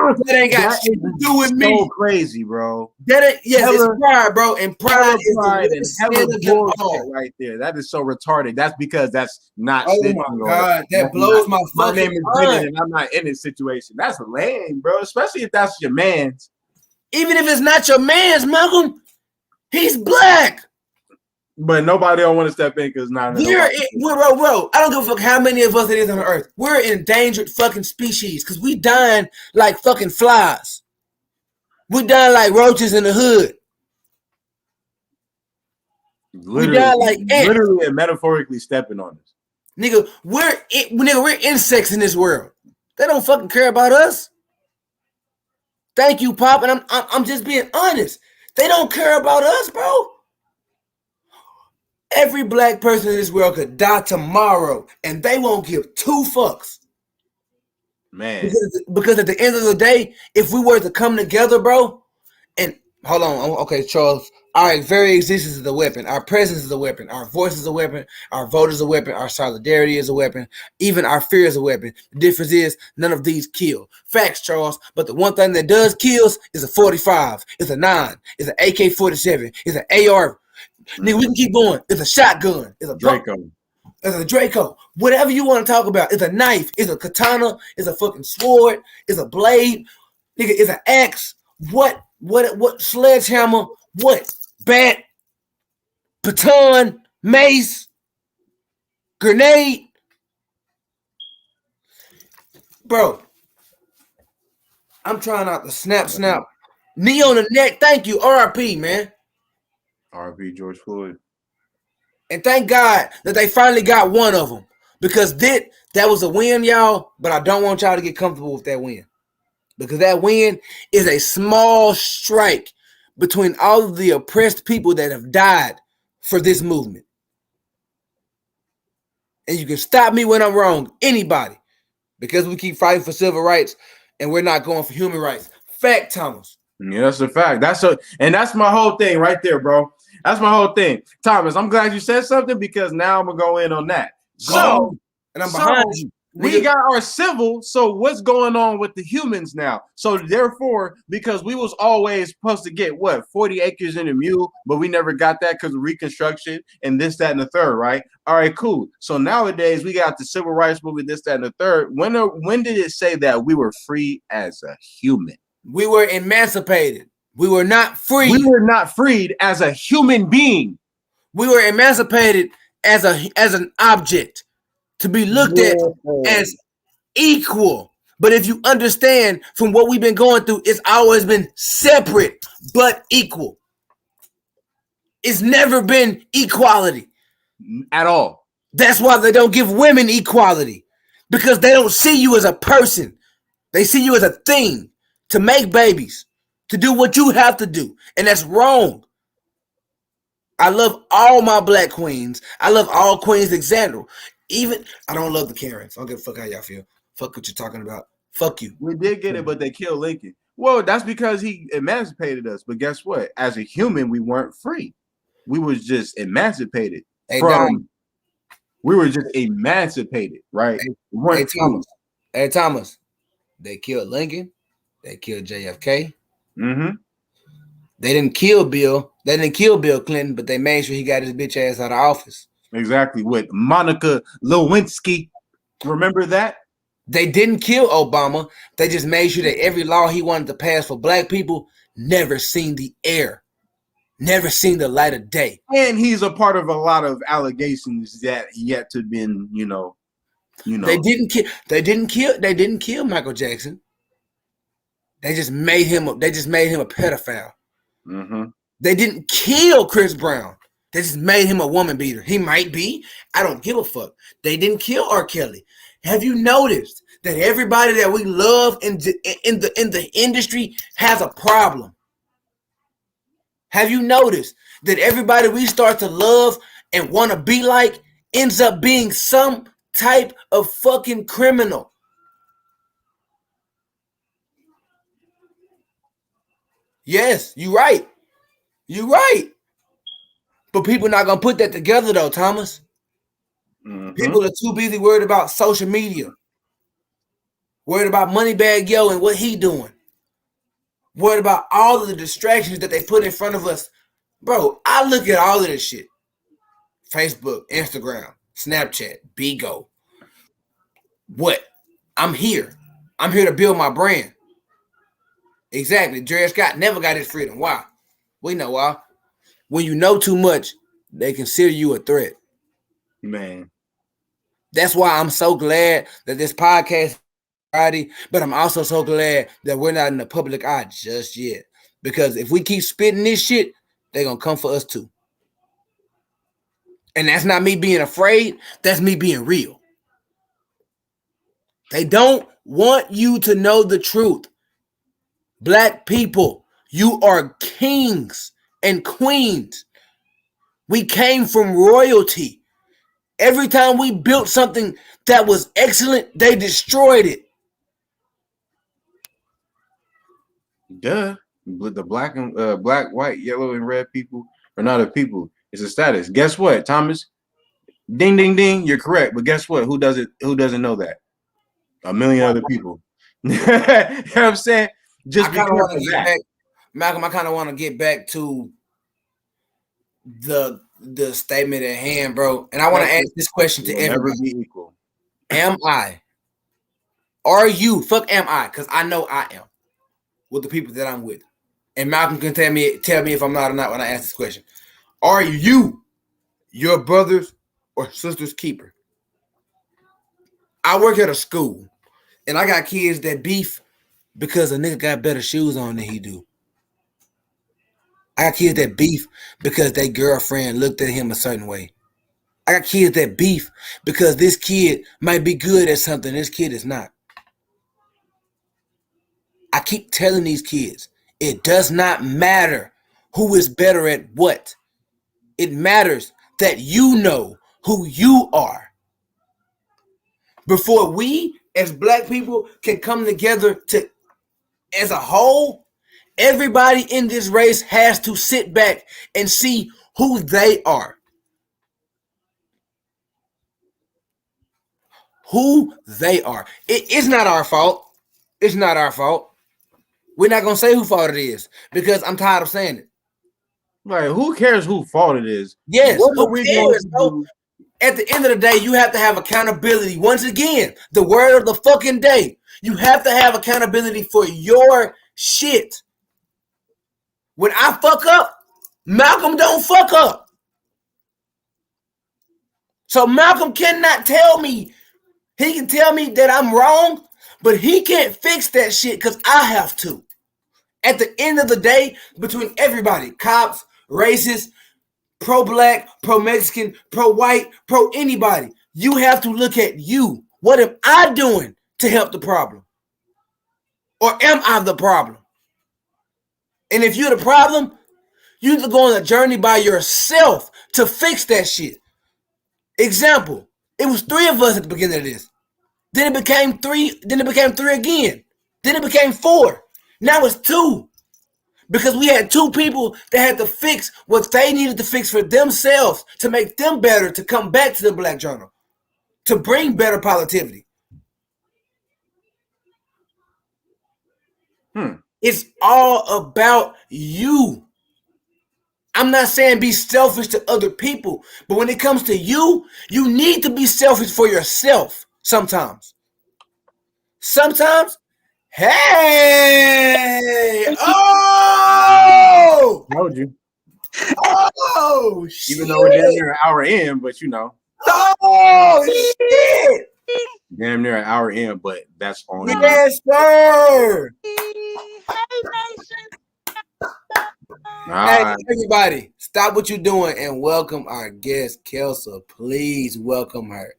That ain't got shit to do with me. So crazy, bro. It's pride, bro, and pride is the bullshit right there. That is so retarded. That's because that's not. Oh my god, that blows my fucking mind. My name is Brennan, and I'm not in this situation. That's lame, bro. Especially if that's your man's. Even if it's not your man's, Malcolm, he's black. But nobody don't want to step in because not. Bro. I don't give a fuck how many of us it is on Earth. We're an endangered fucking species because we dying like fucking flies. We dying like roaches in the hood. Literally, we dying like ants. Literally and metaphorically stepping on us. Nigga, we're insects in this world. They don't fucking care about us. Thank you, Pop, and I'm just being honest. They don't care about us, bro. Every black person in this world could die tomorrow, and they won't give 2 fucks. Man. Because at the end of the day, if we were to come together, bro, and hold on, okay, Charles, our very existence is a weapon. Our presence is a weapon. Our voice is a weapon. Our vote is a weapon. Our solidarity is a weapon. Even our fear is a weapon. The difference is none of these kill. Facts, Charles. But the one thing that does kills is a 45. It's a 9. It's an AK-47. It's an AR. Nigga, we can keep going. It's a shotgun. It's a Draco. It's a Draco. Whatever you want to talk about. It's a knife. It's a katana. It's a fucking sword. It's a blade. Nigga, it's an axe. What sledgehammer? What? Bat? Baton? Mace? Grenade. Bro, I'm trying not to snap. Knee on the neck. Thank you. RIP, man. R.P. George Floyd. And thank God that they finally got one of them. Because that was a win, y'all. But I don't want y'all to get comfortable with that win. Because that win is a small strike between all of the oppressed people that have died for this movement. And you can stop me when I'm wrong. Anybody. Because we keep fighting for civil rights and we're not going for human rights. Fact, Thomas. Yeah, that's a fact. That's my whole thing right there, bro. That's my whole thing. Thomas, I'm glad you said something because now I'm gonna go in on that. Go. And I'm behind you. We got our civil, so what's going on with the humans now? So therefore, because we was always supposed to get 40 acres in a mule, but we never got that because of Reconstruction and this, that, and the third, right? All right, cool. So nowadays we got the civil rights movement, this, that, and the third. When did it say that we were free as a human? We were emancipated. We were not free. We were not freed as a human being. We were emancipated as an object to be looked at as equal. But if you understand from what we've been going through, it's always been separate but equal. It's never been equality. At all. That's why they don't give women equality. Because they don't see you as a person. They see you as a thing to make babies, to do what you have to do. And that's wrong. I love all my black queens. I love all queens in general. Even, I don't love the Karens. I don't give a fuck how y'all feel. Fuck what you're talking about. Fuck you. We did get it, but they killed Lincoln. Well, that's because he emancipated us. But guess what? As a human, we weren't free. We was just emancipated Hey, from. We were just emancipated, right? Hey, Thomas. They killed Lincoln. They killed JFK. Mm-hmm. They didn't kill Bill. They didn't kill Bill Clinton, but they made sure he got his bitch ass out of office. Exactly. With Monica Lewinsky. Remember that? They didn't kill Obama. They just made sure that every law he wanted to pass for black people never seen the air. Never seen the light of day. And he's a part of a lot of allegations that yet to been, They didn't kill Michael Jackson. They just made him a pedophile. Mm-hmm. They didn't kill Chris Brown. They just made him a woman beater. He might be. I don't give a fuck. They didn't kill R. Kelly. Have you noticed that everybody that we love in the industry has a problem? Have you noticed that everybody we start to love and want to be like ends up being some type of fucking criminal? Yes, you're right. You're right. But people not going to put that together though, Thomas. Mm-hmm. People are too busy worried about social media. Worried about Moneybag Yo and what he doing. Worried about all of the distractions that they put in front of us. Bro, I look at all of this shit. Facebook, Instagram, Snapchat, Bigo. What? I'm here. I'm here to build my brand. Exactly. Dre Scott never got his freedom. Why? We know why. When you know too much, they consider you a threat. Man. That's why I'm so glad that this podcast is Friday, but I'm also so glad that we're not in the public eye just yet. Because if we keep spitting this shit, they're going to come for us too. And that's not me being afraid. That's me being real. They don't want you to know the truth. Black people, you are kings and queens. We came from royalty. Every time we built something that was excellent, they destroyed it. Duh. The black and black, white, yellow, and red people are not a people. It's a status. Guess what, Thomas? Ding, ding, ding. You're correct. But guess what? Who doesn't know that? A million other people. You know what I'm saying? Just because of that. Malcolm, I kind of want to get back to the statement at hand, bro. And I want to ask this question to everybody. Never be equal. Am I? Are you? Fuck am I? Because I know I am with the people that I'm with. And Malcolm can tell me if I'm not or not when I ask this question. Are you your brother's or sister's keeper? I work at a school, and I got kids that beef because a nigga got better shoes on than he do. I got kids that beef because their girlfriend looked at him a certain way. I got kids that beef because this kid might be good at something, this kid is not. I keep telling these kids, it does not matter who is better at what. It matters that you know who you are. Before we as black people can come together to as a whole, everybody in this race has to sit back and see who they are. Who they are. It's not our fault. It's not our fault. We're not gonna say who fault it is because I'm tired of saying it. Like, who cares who fault it is? Yes, What who are we going cares, to bro? do? At the end of the day, you have to have accountability. Once again, the word of the fucking day. You have to have accountability for your shit. When I fuck up, Malcolm don't fuck up. So Malcolm cannot tell me. He can tell me that I'm wrong, but he can't fix that shit because I have to. At the end of the day, between everybody, cops, racists, pro-black, pro-Mexican, pro-white, pro-anybody, you have to look at you. What am I doing to help the problem? Or am I the problem? And if you're the problem, you need to go on a journey by yourself to fix that shit. Example, it was 3 of us at the beginning of this. Then it became 3, then it became 3 again. Then it became 4. Now it's 2. Because we had 2 people that had to fix what they needed to fix for themselves to make them better, to come back to the Black Journal, to bring better positivity. It's all about you. I'm not saying be selfish to other people, but when it comes to you, you need to be selfish for yourself sometimes. Sometimes, hey, oh, Told you. oh, Even though we're damn shit, near an hour in, but you know, oh, shit, damn near an hour in, but that's on you. yes, sir. Hey, nation. Hey, All right. everybody, stop what you're doing and welcome our guest, Kelsa. Please welcome her.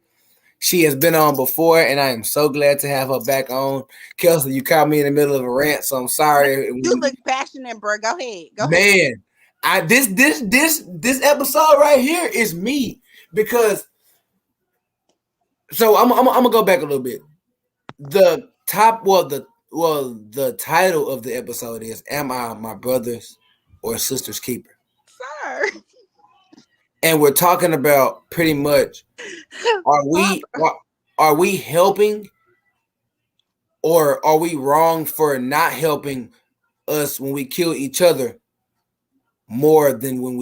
She has been on before, and I am so glad to have her back on. Kelsa, you caught me in the middle of a rant, so I'm sorry. You look passionate, bro. Go ahead. Go ahead. Man, this episode right here is me because. So I'm gonna go back a little bit. The title of the episode is "Am I my brother's or sister's keeper?" Sir. And we're talking about pretty much are we helping or are we wrong for not helping us when we kill each other more than when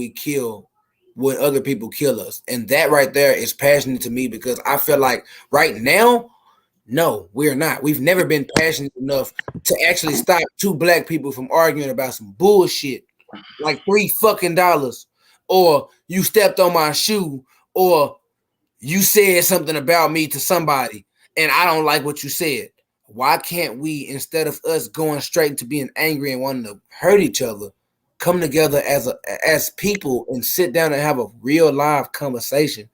other people kill us? And that right there is passionate to me because I feel like right now, no, we're not. We've never been passionate enough to actually stop 2 black people from arguing about some bullshit like $3 or you stepped on my shoe or you said something about me to somebody and I don't like what you said. Why can't we, instead of us going straight to being angry and wanting to hurt each other, come together as people and sit down and have a real live conversation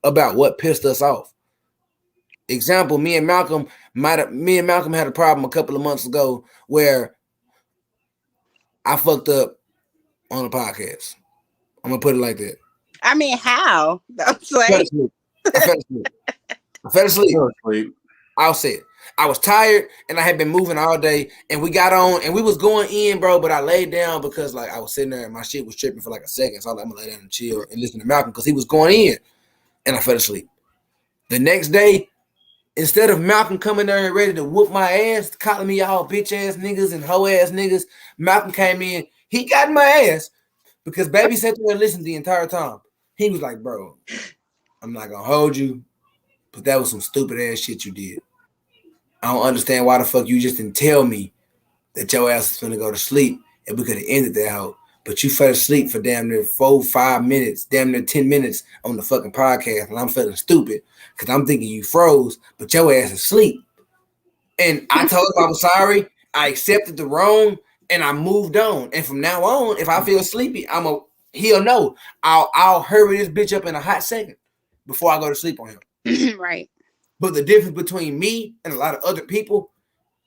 about what pissed us off? Example, me and Malcolm had a problem a couple of months ago where I fucked up on a podcast. I'm gonna put it like that. I mean, how? I'm I fell asleep. I fell asleep. I'll say it. I was tired and I had been moving all day and we got on and we was going in, bro, but I laid down because like I was sitting there and my shit was tripping for like a second. So I'm like, I'm gonna lay down and chill and listen to Malcolm because he was going in and I fell asleep. The next day, instead of Malcolm coming there and ready to whoop my ass, calling me all bitch ass niggas and hoe ass niggas, Malcolm came in. He got my ass because baby sat there and listened the entire time. He was like, bro, I'm not gonna hold you, but that was some stupid ass shit you did. I don't understand why the fuck you just didn't tell me that your ass was gonna go to sleep and we could have ended that hoe. but you fell asleep for damn near 4, 5 minutes, damn near 10 minutes on the fucking podcast, and I'm feeling stupid because I'm thinking you froze, but your ass is asleep. And I told him I was sorry. I accepted the wrong, and I moved on. And from now on, if I feel sleepy, he'll know. I'll hurry this bitch up in a hot second before I go to sleep on him. Right. But the difference between me and a lot of other people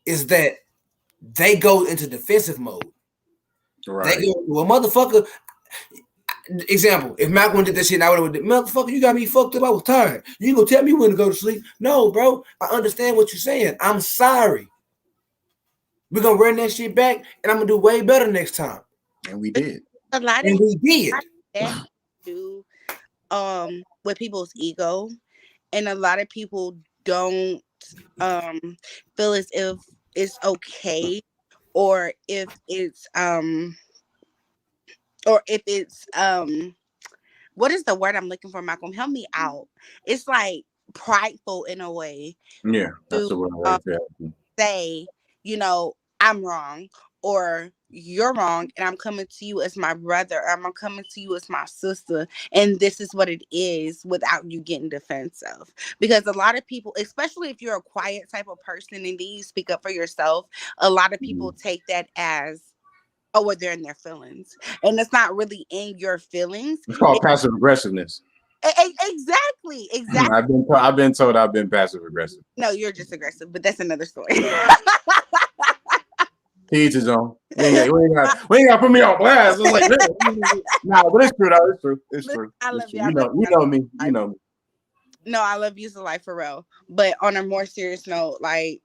is that they go into defensive mode. Right. They go, well, motherfucker. Example: if Malcolm did that shit, I would have. Motherfucker, you got me fucked up. I was tired. You gonna tell me when to go to sleep? No, bro. I understand what you're saying. I'm sorry. We're gonna run that shit back, and I'm gonna do way better next time. And we did. A lot of And we did. that do with people's ego, and a lot of people don't feel as if it's okay, or if it's what is the word I'm looking for, Malcolm? Help me out. It's like prideful in a way. Yeah, that's the word right there. Say, I'm wrong, or you're wrong, and I'm coming to you as my brother, or I'm coming to you as my sister, and this is what it is, without you getting defensive. Because a lot of people, especially if you're a quiet type of person and then you speak up for yourself, a lot of people take that as, oh, well, they're in their feelings, and it's not really in your feelings. It's called passive aggressiveness. Exactly. I've been told I've been passive aggressive. No, you're just aggressive, but that's another story. Each his own. We ain't got to put me on blast. It's like, nah, but it's true though. It's true. It's true. I love you. You know me. You know me. No, I love you to life, for real. But on a more serious note, like,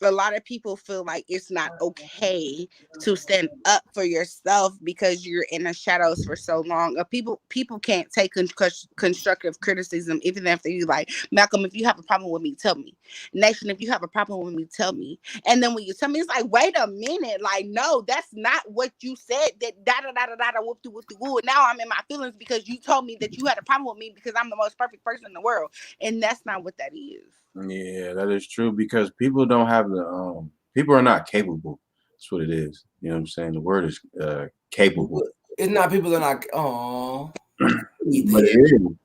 a lot of people feel like it's not okay to stand up for yourself because you're in the shadows for so long. People can't take constructive criticism, even if you like, Malcolm, if you have a problem with me, tell me. Nation, if you have a problem with me, tell me. And then when you tell me, it's like, wait a minute, like, no, that's not what you said. That whoop de whoop. Now I'm in my feelings because you told me that you had a problem with me because I'm the most perfect person in the world, and that's not what that is. Yeah, that is true, because people don't have the people are not capable. That's what it is. You know what I'm saying? The word is capable. It's not people that are not. Oh, but it is. You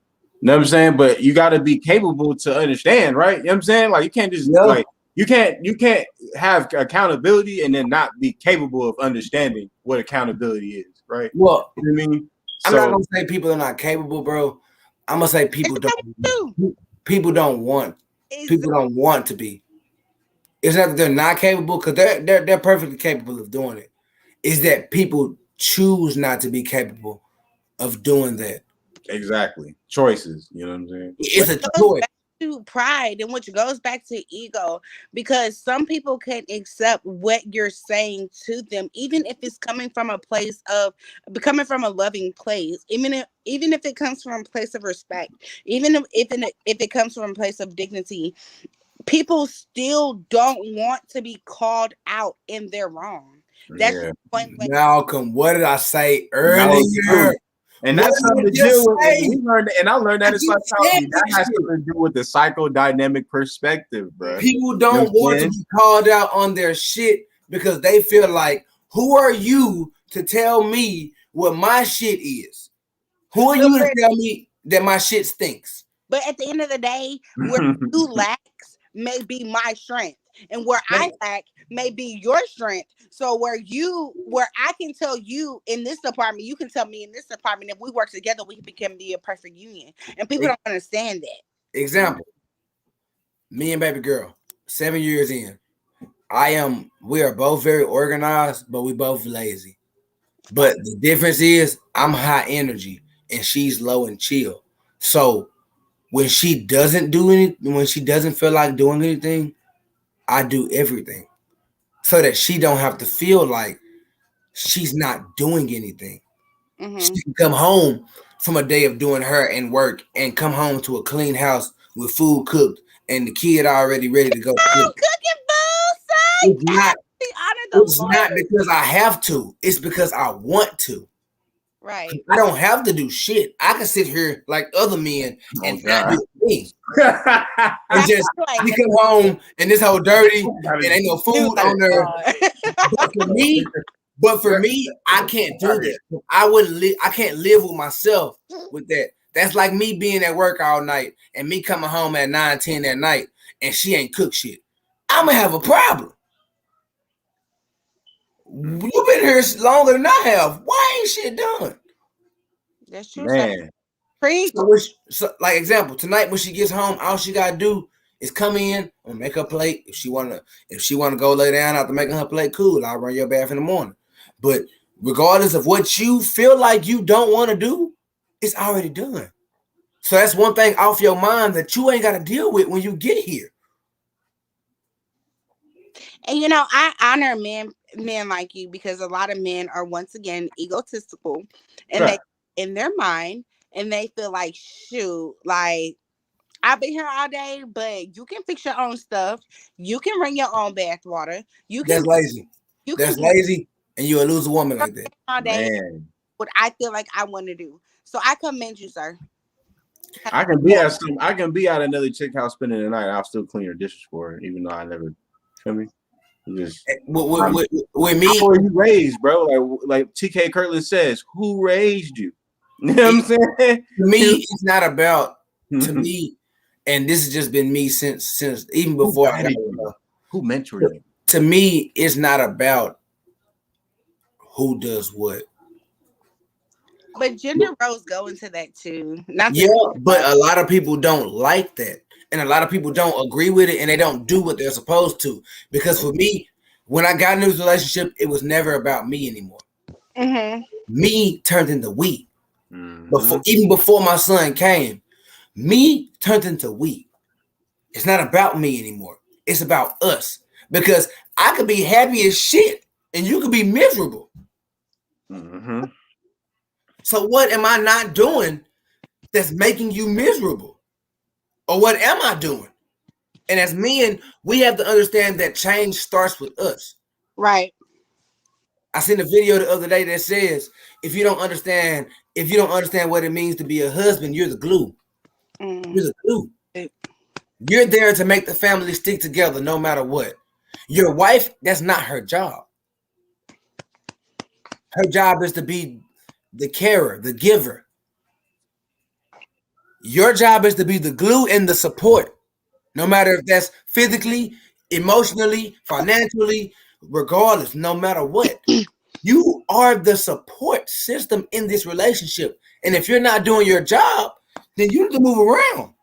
know what I'm saying? But you got to be capable to understand, right? You know what I'm saying? Like, you can't just like you can't have accountability and then not be capable of understanding what accountability is, right? Well, you know what I mean? I'm not gonna say people are not capable, bro. I'm gonna say people don't want. People don't want to be. It's not that they're not capable, because they're perfectly capable of doing it. It's that people choose not to be capable of doing that. Exactly. Choices. You know what I'm saying? It's a choice. To pride, and which goes back to ego, because some people can't accept what you're saying to them, even if it's coming from a from a loving place, even if it comes from a place of respect, even if it comes from a place of dignity. People still don't want to be called out in their wrong. That's point blank. Malcolm, what did I say earlier? And that's something to deal with. And I learned that in psychology. That has something to do with the psychodynamic perspective, bro. People don't want to be called out on their shit because they feel like, who are you to tell me what my shit is? Who are you to tell me that my shit stinks? But at the end of the day, where you lacks may be my strength, and where I lack may be your strength. So where I can tell you in this department, you can tell me in this department. If we work together, we can be a perfect union. And people don't understand that. Example: me and baby girl, 7 years in, we are both very organized, but we both lazy. But the difference is I'm high energy and she's low and chill. So when she doesn't do anything, when she doesn't feel like doing anything, I do everything, so that she don't have to feel like she's not doing anything. Mm-hmm. She can come home from a day of doing her and work and come home to a clean house with food cooked and the kid already ready to go. Cooking food, son. It's not because I have to. It's because I want to. Right. I don't have to do shit. I can sit here like other men and not do me. And just we come home and this whole dirty and ain't no food on there. But for me, I can't do that. I wouldn't live. I can't live with myself with that. That's like me being at work all night and me coming home at 9, 10 at night and she ain't cook shit. I'm gonna have a problem. You've been here longer than I have. Why ain't shit done? That's true. Man, Preach. So, like example, tonight when she gets home, all she gotta do is come in and make her plate. If she wanna go lay down after making her plate, cool. I'll run your bath in the morning. But regardless of what you feel like you don't want to do, it's already done. So that's one thing off your mind that you ain't got to deal with when you get here. And you know, I honor men like you because a lot of men are once again egotistical and right. they in their mind and they feel like shoot, like I've been here all day, but you can fix your own stuff. You can bring your own bath water. That's lazy. You That's can lazy, and you'll lose a woman like that. all day Man, what I feel like I want to do. So I commend you, sir. I can be at some. I can be at another chick house spending the night. I'll still clean her dishes for her, even though I never. Feel me? Just With me, how were you raised, bro? Like TK Kirtland says, who raised you? You know what I'm saying? to me, it's not about to me, and this has just been me since even before I got who mentored you. To me, it's not about who does what. But gender roles go into that too. Yeah, but a lot of people don't like that. And a lot of people don't agree with it and they don't do what they're supposed to. Because for me, when I got into this relationship, it was never about me anymore. Mm-hmm. Me turned into we. Mm-hmm. Even before my son came, me turned into we. It's not about me anymore. It's about us. Because I could be happy as shit and you could be miserable. Mm-hmm. So what am I not doing that's making you miserable? Or what am I doing? And as men, we have to understand that change starts with us. Right. I seen a video the other day that says, if you don't understand what it means to be a husband, you're the glue. You're the glue. You're there to make the family stick together no matter what. Your wife, that's not her job. Her job is to be the carer, the giver. Your job is to be the glue and the support. No matter if that's physically, emotionally, financially, regardless, no matter what. You are the support system in this relationship. And if you're not doing your job, then you need to move around.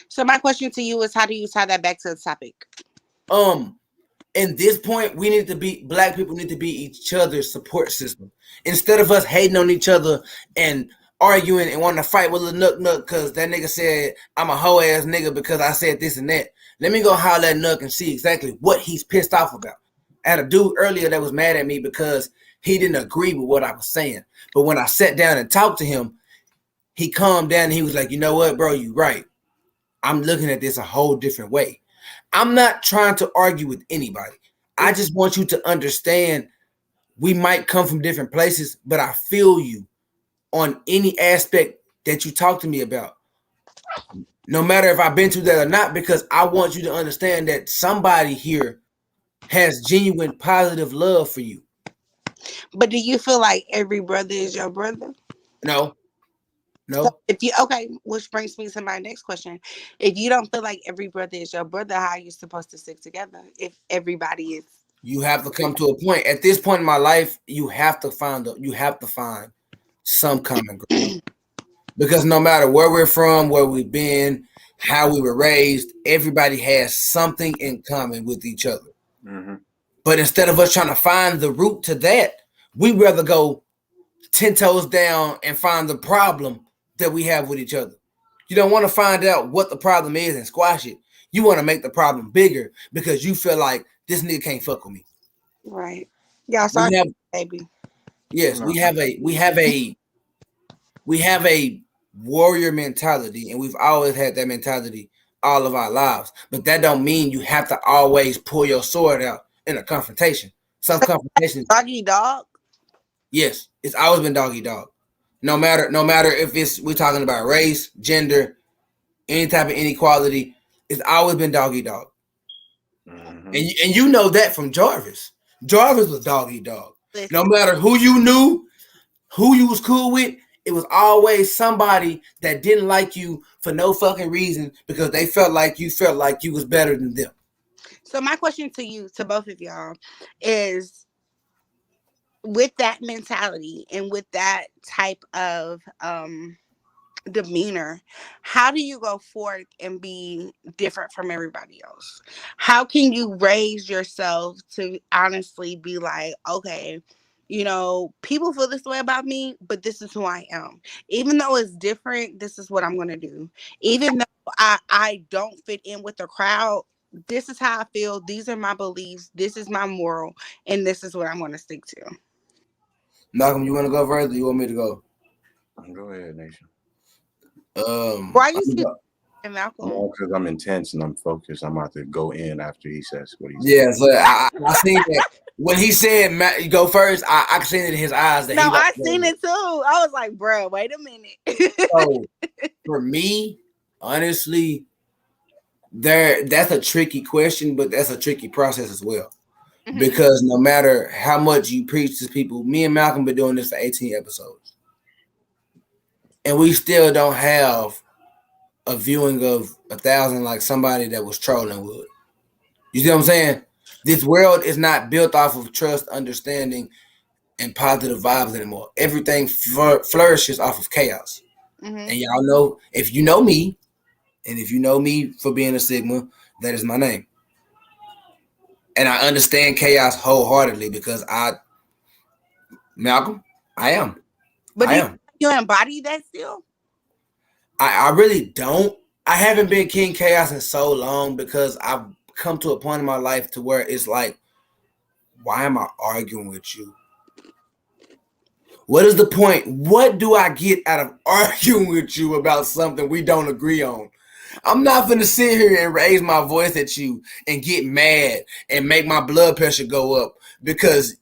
So my question to you is, how do you tie that back to the topic? In this point, black people need to be each other's support system. Instead of us hating on each other and arguing and wanting to fight with a nuck because that nigga said I'm a hoe ass nigga because I said this and that. Let me go holler at Nuck and see exactly what he's pissed off about. I had a dude earlier that was mad at me because he didn't agree with what I was saying. But when I sat down and talked to him, he calmed down and he was like, you know what, bro, you right. I'm looking at this a whole different way. I'm not trying to argue with anybody. I just want you to understand we might come from different places, but I feel you on any aspect that you talk to me about. No matter if I've been through that or not, because I want you to understand that somebody here has genuine positive love for you. But do you feel like every brother is your brother? No. So which brings me to my next question. If you don't feel like every brother is your brother, how are you supposed to stick together if everybody is? You have to come to a point. At this point in my life, you have to find some common ground. Because no matter where we're from, where we've been, how we were raised, everybody has something in common with each other. Mm-hmm. But instead of us trying to find the root to that, we'd rather go 10 toes down and find the problem that we have with each other. You don't want to find out what the problem is and squash it. You want to make the problem bigger because you feel like this nigga can't fuck with me. Right. Yeah, sorry, baby. Yes, we have a warrior mentality, and we've always had that mentality all of our lives. But that don't mean you have to always pull your sword out in a confrontation. Some confrontations. Doggy dog. Yes, it's always been doggy dog. No matter if we're talking about race, gender, any type of inequality, it's always been doggy dog. Mm-hmm. And you know that from Jarvis. Jarvis was doggy dog. No Listen, matter who you knew, who you was cool with, it was always somebody that didn't like you for no fucking reason because they felt like you was better than them. so my question to you, to both of y'all, is with that mentality and with that type of demeanor, how do you go forth and be different from everybody else? How can you raise yourself to honestly be like, okay, people feel this way about me, but this is who I am. Even though it's different, this is what I'm going to do. Even though I don't fit in with the crowd, this is how I feel. These are my beliefs. This is my moral. And this is what I'm going to stick to. Malcolm, you want to go first, or you want me to go? Go ahead, Nation. Why you I'm gonna see go. Malcolm? Because I'm intense and I'm focused. I'm about to go in after he says what he says. Yeah, so I seen that when he said you go first. I seen it in his eyes that No, he about I to seen go. it too. I was like, bro, wait a minute. So for me, honestly, that's a tricky question, but that's a tricky process as well. Mhm. Because no matter how much you preach to people, me and Malcolm been doing this for 18 episodes, and we still don't have a viewing of 1,000 like somebody that was trolling would. You see what I'm saying? This world is not built off of trust, understanding, and positive vibes anymore. Everything flourishes off of chaos. Mhm. And y'all know, if you know me, and if you know me for being a Sigma, that is my name. And I understand chaos wholeheartedly because Malcolm, I am. But I do am. you embody that still? I really don't. I haven't been King Chaos in so long because I've come to a point in my life to where it's like, why am I arguing with you? What is the point? What do I get out of arguing with you about something we don't agree on? I'm not gonna sit here and raise my voice at you and get mad and make my blood pressure go up because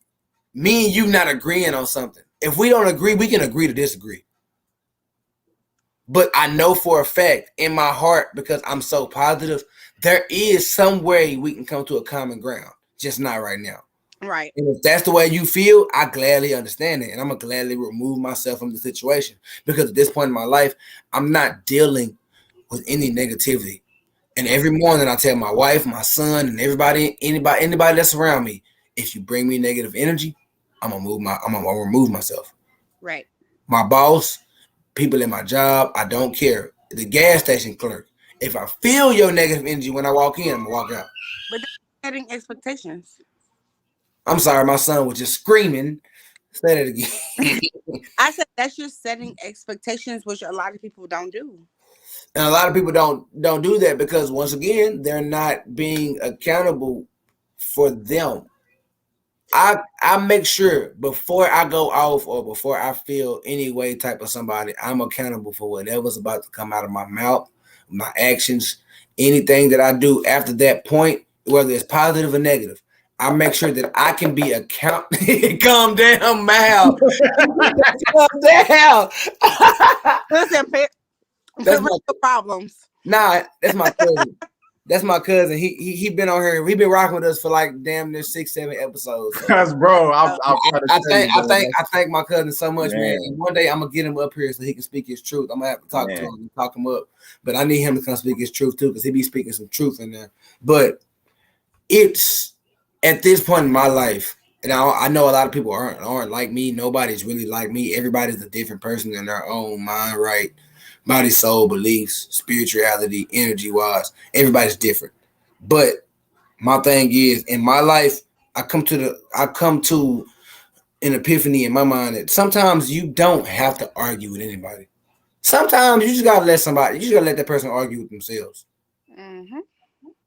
me and you not agreeing on something. If we don't agree, we can agree to disagree. But I know for a fact in my heart, because I'm so positive, there is some way we can come to a common ground. Just not right now. Right. And if that's the way you feel, I gladly understand it. And I'm going to gladly remove myself from the situation. Because at this point in my life, I'm not dealing with any negativity. And every morning I tell my wife, my son, and anybody that's around me, if you bring me negative energy, I'm gonna remove myself. Right. My boss, people in my job, I don't care. The gas station clerk. If I feel your negative energy when I walk in, I'm gonna walk out. But that's setting expectations. I'm sorry, my son was just screaming. Say that again. I said that's just setting expectations, which a lot of people don't do. And a lot of people don't do that because once again, they're not being accountable for them. I make sure before I go off or before I feel any way type of somebody, I'm accountable for whatever's about to come out of my mouth, my actions, anything that I do after that point, whether it's positive or negative. I make sure that I can be account. Calm down, Mal. Calm down. Listen, That's my parental problems. that's my cousin. That's my cousin. He been on here. He been rocking with us for like damn near 6-7 episodes. So Because, bro, I'll try to I tell you, bro. I thank my cousin so much, man. Man, And one day I'm gonna get him up here so he can speak his truth. I'm gonna have to talk to man. him and talk him up. But I need him to come speak his truth too, because he be speaking some truth in there. But it's at this point in my life, and I know a lot of people aren't like me. Nobody's really like me. Everybody's a different person in their own mind, right? Body, soul, beliefs, spirituality, energy wise. Everybody's different. But my thing is, in my life, I come to an epiphany in my mind that sometimes you don't have to argue with anybody. Sometimes you just gotta let that person argue with themselves. Hmm.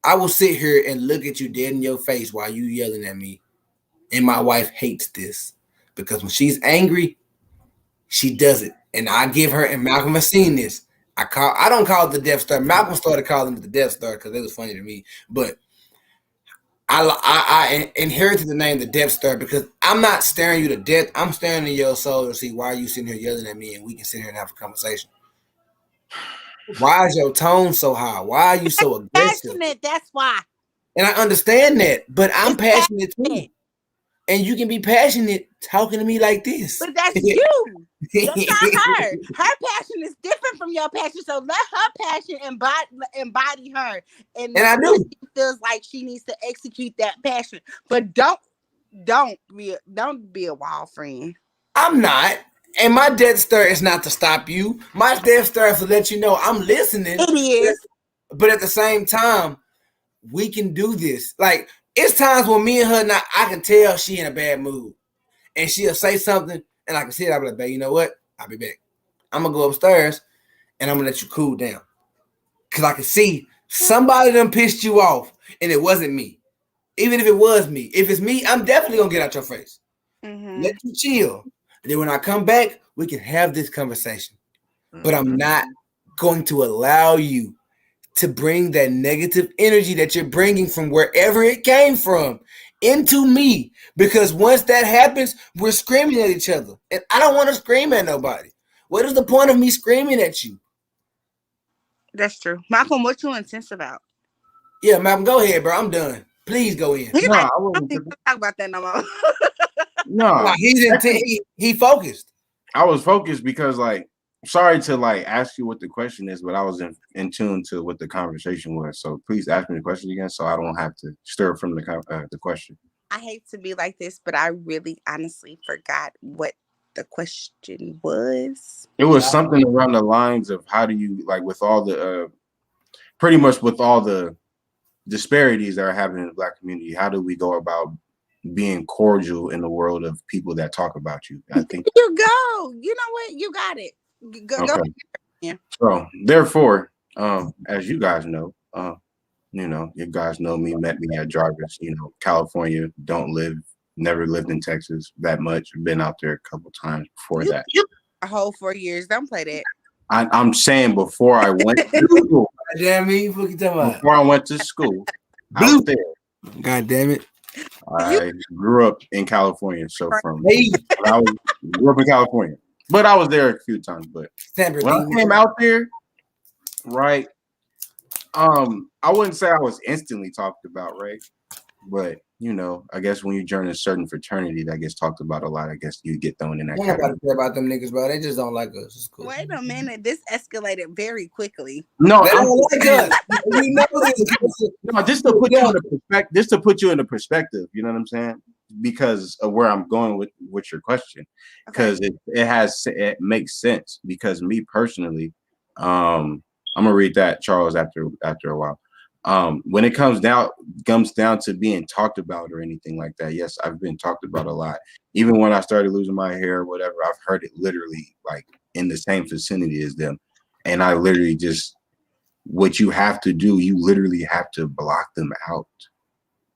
I will sit here and look at you dead in your face while you yelling at me. And my wife hates this. Because when she's angry, she does it. And I give her, and Malcolm has seen this. I don't call it the Death Star. Malcolm started calling it the Death Star because it was funny to me. But I inherited the name the Death Star because I'm not staring you to death. I'm staring in your soul to see why are you sitting here yelling at me and we can sit here and have a conversation. Why is your tone so high? Why are you so aggressive? Passionate. That's why And I understand that, but I'm it's passionate too. passionate. And you can be passionate talking to me like this. But that's you. That's not her. Her passion is different from your passion. So let her passion embody her. And I do. she feels like she needs to execute that passion. But don't be a wild friend. I'm not. And my Death Star is not to stop you. My Death Star is to let you know I'm listening. It is. But at the same time, we can do this. Like, it's times when me and her, now I can tell she in a bad mood. And she'll say something, and I can see it. I'll be like, babe, you know what? I'll be back. I'm going to go upstairs, and I'm going to let you cool down. Because I can see somebody done pissed you off, and it wasn't me. Even if it was me. If it's me, I'm definitely going to get out your face. Mm-hmm. Let you chill. And then when I come back, we can have this conversation. But I'm not going to allow you to bring that negative energy that you're bringing from wherever it came from into me. Because once that happens, we're screaming at each other. And I don't want to scream at nobody. What is the point of me screaming at you? That's true. Malcolm, what you intense about? Yeah, Malcolm, go ahead, bro. I'm done. Please go in. He's No, like, I I don't wasn't. need to talk about that no more. No, Like, he's intent. He focused. I was focused because, like, sorry to like ask you what the question is, but I was in tune to what the conversation was. So please ask me the question again, so I don't have to stir from the question. I hate to be like this, but I really honestly forgot what the question was. It was something around the lines of how do you, like, with all the pretty much with all the disparities that are happening in the Black community, how do we go about being cordial in the world of people that talk about you? I think You go. You know what? You got it. Go. okay. Yeah. So therefore, as you guys know, you guys know me, met me at Jarvis, California, never lived in Texas that much. Been out there a couple times before that. A whole 4 years. Don't play that. I'm saying before I went to school. Damn me, what you talking about? Before I went to school, out there. God damn it. I grew up in California, so Hey. grew up in California, but I was there a few times. But when I came out there, right, I wouldn't say I was instantly talked about, right, but I guess when you join a certain fraternity that gets talked about a lot, I guess you get thrown in that. I don't care about them niggas, bro. They just don't like us. It's cool. Wait a minute. This escalated very quickly. No, they don't like us. We know this. No, just to put you in the perspective. Just to put you in the perspective. You know what I'm saying? Because of where I'm going with your question, because it makes sense. Because me personally, I'm gonna read that, Charles, after a while. When it comes down to being talked about or anything like that, yes, I've been talked about a lot. Even when I started losing my hair or whatever, I've heard it literally like in the same vicinity as them. And I literally just, what you have to do, you literally have to block them out.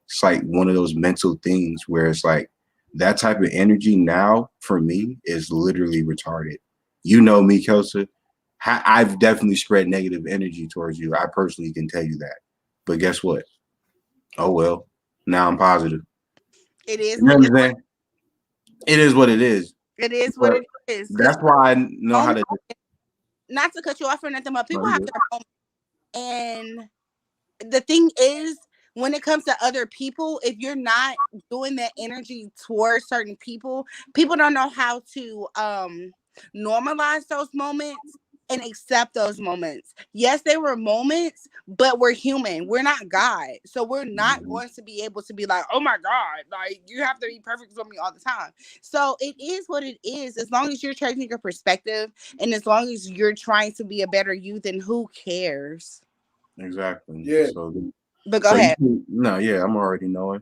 It's like one of those mental things where it's like that type of energy now for me is literally retarded. You know me, Kelsa. I've definitely spread negative energy towards you. I personally can tell you that. But guess what? Oh, well, now I'm positive. It is. You know what I'm saying? It is what it is. It is what it is. That's why I know how to. Not to cut you off or nothing, but people have their own. And the thing is, when it comes to other people, if you're not doing that energy towards certain people, people don't know how to normalize those moments and accept those moments. Yes, they were moments, but we're human. We're not God. So we're not going to be able to be like, oh my God, like you have to be perfect for me all the time. So it is what it is. As long as you're changing your perspective and as long as you're trying to be a better you, then who cares? Exactly. Yeah. But go ahead. I'm already knowing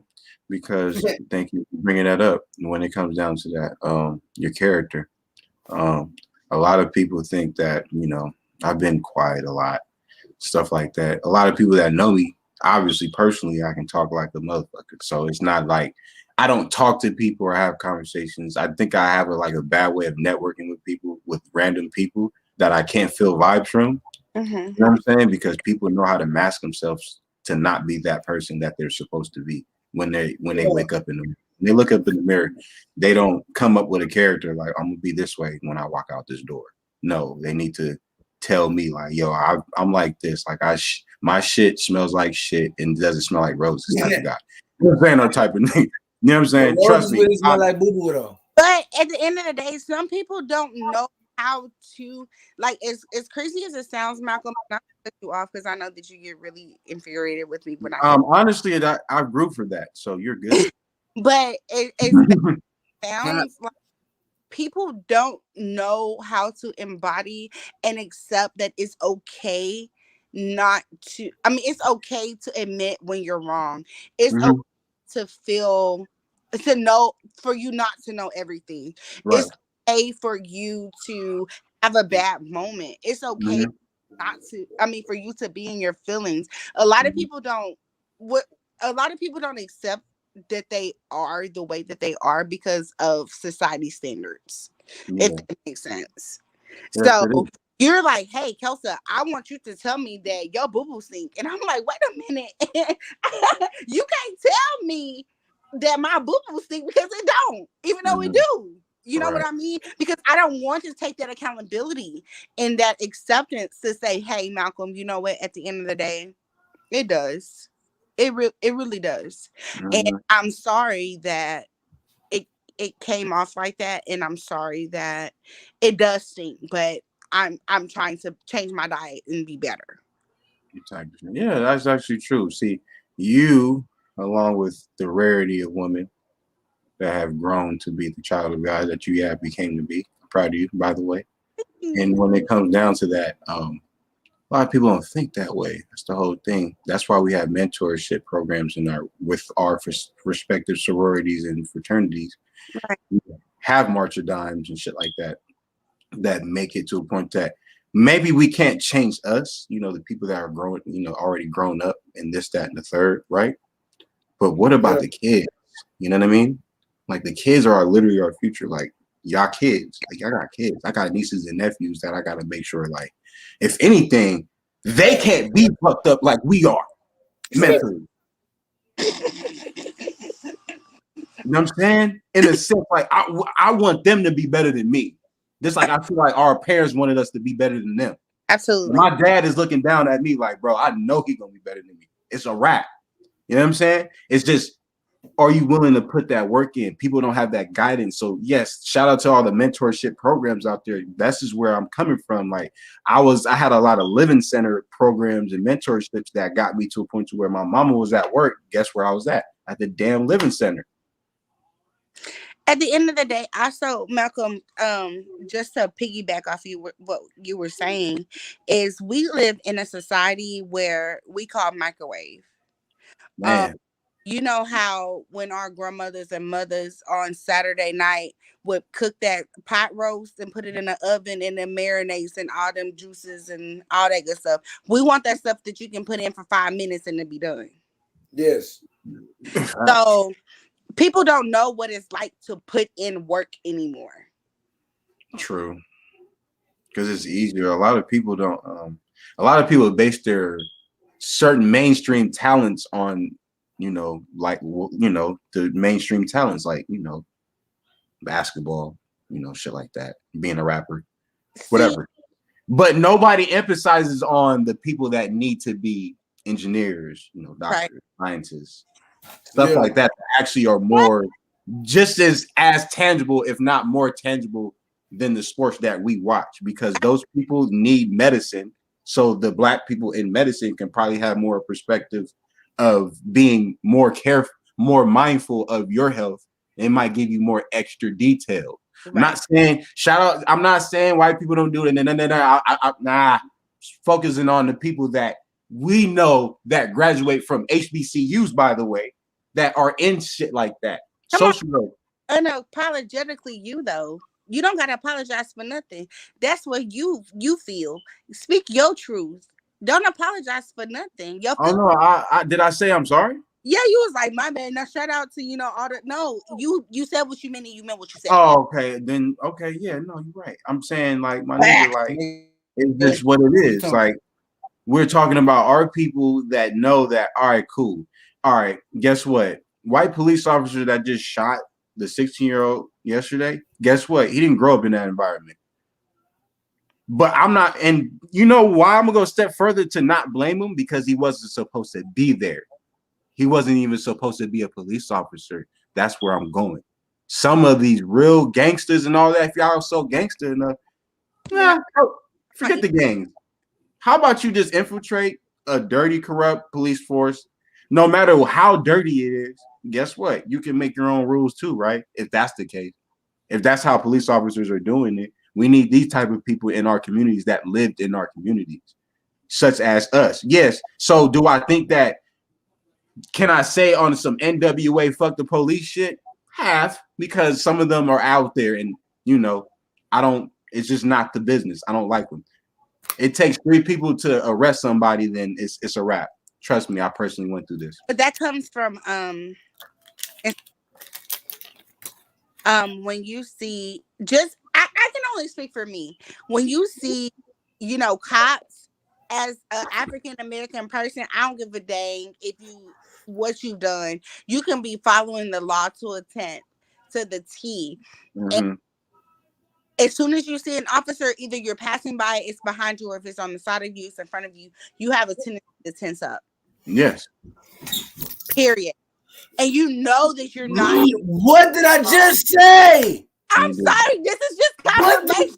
because thank you for bringing that up. When it comes down to that, your character, a lot of people think that, I've been quiet a lot, stuff like that. A lot of people that know me, obviously, personally, I can talk like a motherfucker. So it's not like I don't talk to people or have conversations. I think I have a bad way of networking with people, with random people that I can't feel vibes from. Mm-hmm. You know what I'm saying? Because people know how to mask themselves to not be that person that they're supposed to be when they wake up when they look up in the mirror. They don't come up with a character like I'm gonna be this way when I walk out this door. No, they need to tell me like, yo, I'm like this. Like my shit smells like shit and doesn't smell like roses. Type of guy. You know what I'm saying? Or type of thing. You know what I'm But saying? Trust roses me. really smell like boo boo though. But at the end of the day, some people don't know how to, like, as crazy as it sounds, Malcolm. Not to cut you off because I know that you get really infuriated with me when I say, Honestly, I root for that, so you're good. but it sounds like people don't know how to embody and accept that it's okay not to. I mean, it's okay to admit when you're wrong. It's okay Mhm. to feel, to know, for you not to know everything. Right. It's okay for you to have a bad moment. It's okay Mhm. not to, I mean, for you to be in your feelings. A lot of Mhm. people don't, what a lot of people don't accept that they are the way that they are because of society standards, if Yeah. that makes sense. Yes, So it is. you're like, hey, Kelsa, I want you to tell me that your boo boo stink. And I'm like, wait a minute. You can't tell me that my boo boo stink because it don't, even though it Mhm. do. You know Right. what I mean? Because I don't want to take that accountability and that acceptance to say, hey, Malcolm, you know what? At the end of the day, it does. It really does. And Mhm. I'm sorry that it it came off like that, and I'm sorry that it does stink, but I'm trying to change my diet and be better. Yeah, that's actually true. See, you, along with the rarity of women that have grown to be the child of God that you have became to be. I'm proud of you, by the way. And when it comes down to that, a lot of people don't think that way. That's the whole thing. That's why we have mentorship programs in our with our respective sororities and fraternities. Right. We have March of Dimes and shit like that that make it to a point that maybe we can't change us, the people that are growing, already grown up and this, that, and the third, right? But what about Yeah. the kids? You know what I mean? Like the kids are literally our future. Like y'all kids, like I got kids, I got nieces and nephews that I gotta make sure, like, if anything, they can't be fucked up like we are Fair. mentally. You know what I'm saying? In a sense, like I want them to be better than me. Just like I feel like our parents wanted us to be better than them. Absolutely. My dad is looking down at me like, bro, I know he's gonna be better than me. It's a wrap. You know what I'm saying? It's just, are you willing to put that work in? People don't have that guidance. So yes, shout out to all the mentorship programs out there. That's just where I'm coming from. Like I had a lot of living center programs and mentorships that got me to a point to where my mama was at work. Guess where I was at the damn living center. At the end of the day, also, Malcolm, just to piggyback off what you were saying, is we live in a society where we call microwave. Um, Man, you know how when our grandmothers and mothers on Saturday night would cook that pot roast and put it in the oven and then marinades and all them juices and all that good stuff. We want that stuff that you can put in for 5 minutes and it be done. Yes. So people don't know what it's like to put in work anymore. true. Because it's easier. A lot of people don't. A lot of people base their certain mainstream talents on, the mainstream talents, like basketball, shit like that, being a rapper, See, whatever. But nobody emphasizes on the people that need to be engineers, right. doctors, scientists, stuff Yeah. like that, that actually are more just as tangible, if not more tangible, than the sports that we watch, because those people need medicine. So the black people in medicine can probably have more perspective of being more careful, more mindful of your health. It might give you more extra detail. I'm Right. not saying shout out. I'm not saying white people don't do it. Nah. Focusing on the people that we know that graduate from HBCUs, by the way, that are in shit like that. Come on, Social work. unapologetically you though. You don't gotta apologize for nothing. That's what you feel. Speak your truth. Don't apologize for nothing. Your Oh feel. no, I did I say I'm sorry? Yeah, you was like, my man. Now shout out to all the. No, you said what you meant and you meant what you said. Oh, okay. Then okay, yeah, no, you're right. I'm saying like my nigga, like it's Yeah. just what it is. Like we're talking about our people that know that, all right, cool. All right, guess what? White police officer that just shot the 16-year-old yesterday, guess what? He didn't grow up in that environment. But I'm not, and you know why I'm gonna go a step further to not blame him? Because he wasn't supposed to be there. He wasn't even supposed to be a police officer. That's where I'm going. Some of these real gangsters and all that, if y'all are so gangster enough, forget the gangs. How about you just infiltrate a dirty, corrupt police force? No matter how dirty it is, guess what? You can make your own rules too, right? If that's the case. If that's how police officers are doing it, we need these type of people in our communities that lived in our communities, such as us. Yes. So do I think that, can I say on some NWA fuck the police shit? Have, because some of them are out there and I don't, it's just not the business. I don't like them. It takes 3 people to arrest somebody, then it's a wrap. Trust me, I personally went through this. But that comes from when you see, just I can only speak for me. When you see, cops, as an African American person, I don't give a dang what you've done. You can be following the law to the T. Mm-hmm. As soon as you see an officer, either you're passing by, it's behind you, or if it's on the side of you, it's in front of you, you have a tendency to tense up. Yes. Period. And you know that you're not. What did I just say? I'm sorry. This is just conversation.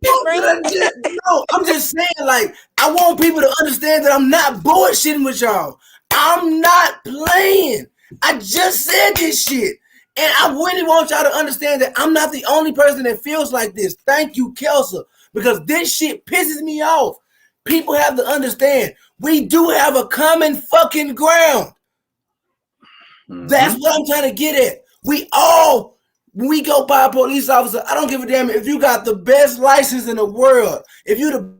No, I'm just saying, like, I want people to understand that I'm not bullshitting with y'all. I'm not playing. I just said this shit. And I really want y'all to understand that I'm not the only person that feels like this. Thank you, Kelsa, because this shit pisses me off. People have to understand, we do have a common fucking ground. Mm-hmm. That's what I'm trying to get at. When we go by a police officer, I don't give a damn if you got the best license in the world, if you the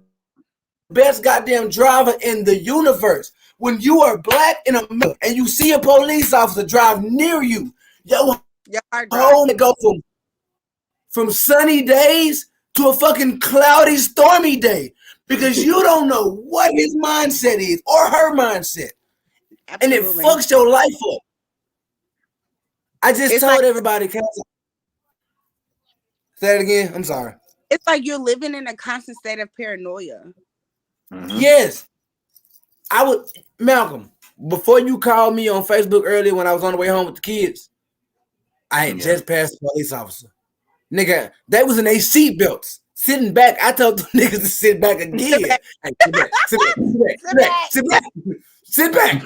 best goddamn driver in the universe. When you are black in America and you see a police officer drive near you, your home go from sunny days to a fucking cloudy, stormy day, because you don't know what his mindset is or her mindset. Absolutely. And it fucks your life up. I just told everybody. Say it again. I'm sorry. It's like you're living in a constant state of paranoia. Mm-hmm. Yes. Malcolm, before you called me on Facebook earlier when I was on the way home with the kids, I had just passed the police officer. Nigga, they was in their seatbelts. Sitting back, I told them niggas to sit back again. Sit back.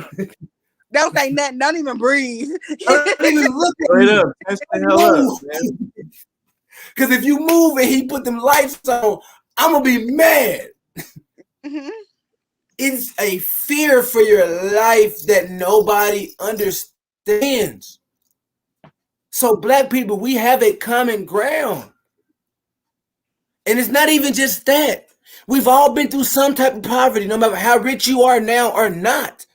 Don't say nothing. Don't even breathe. Don't even look at me. That's the hell up, man. Because if you move and he put them lights on, I'm going to be mad. Mm-hmm. It's a fear for your life that nobody understands. So black people, we have a common ground. And it's not even just that. We've all been through some type of poverty, no matter how rich you are now or not.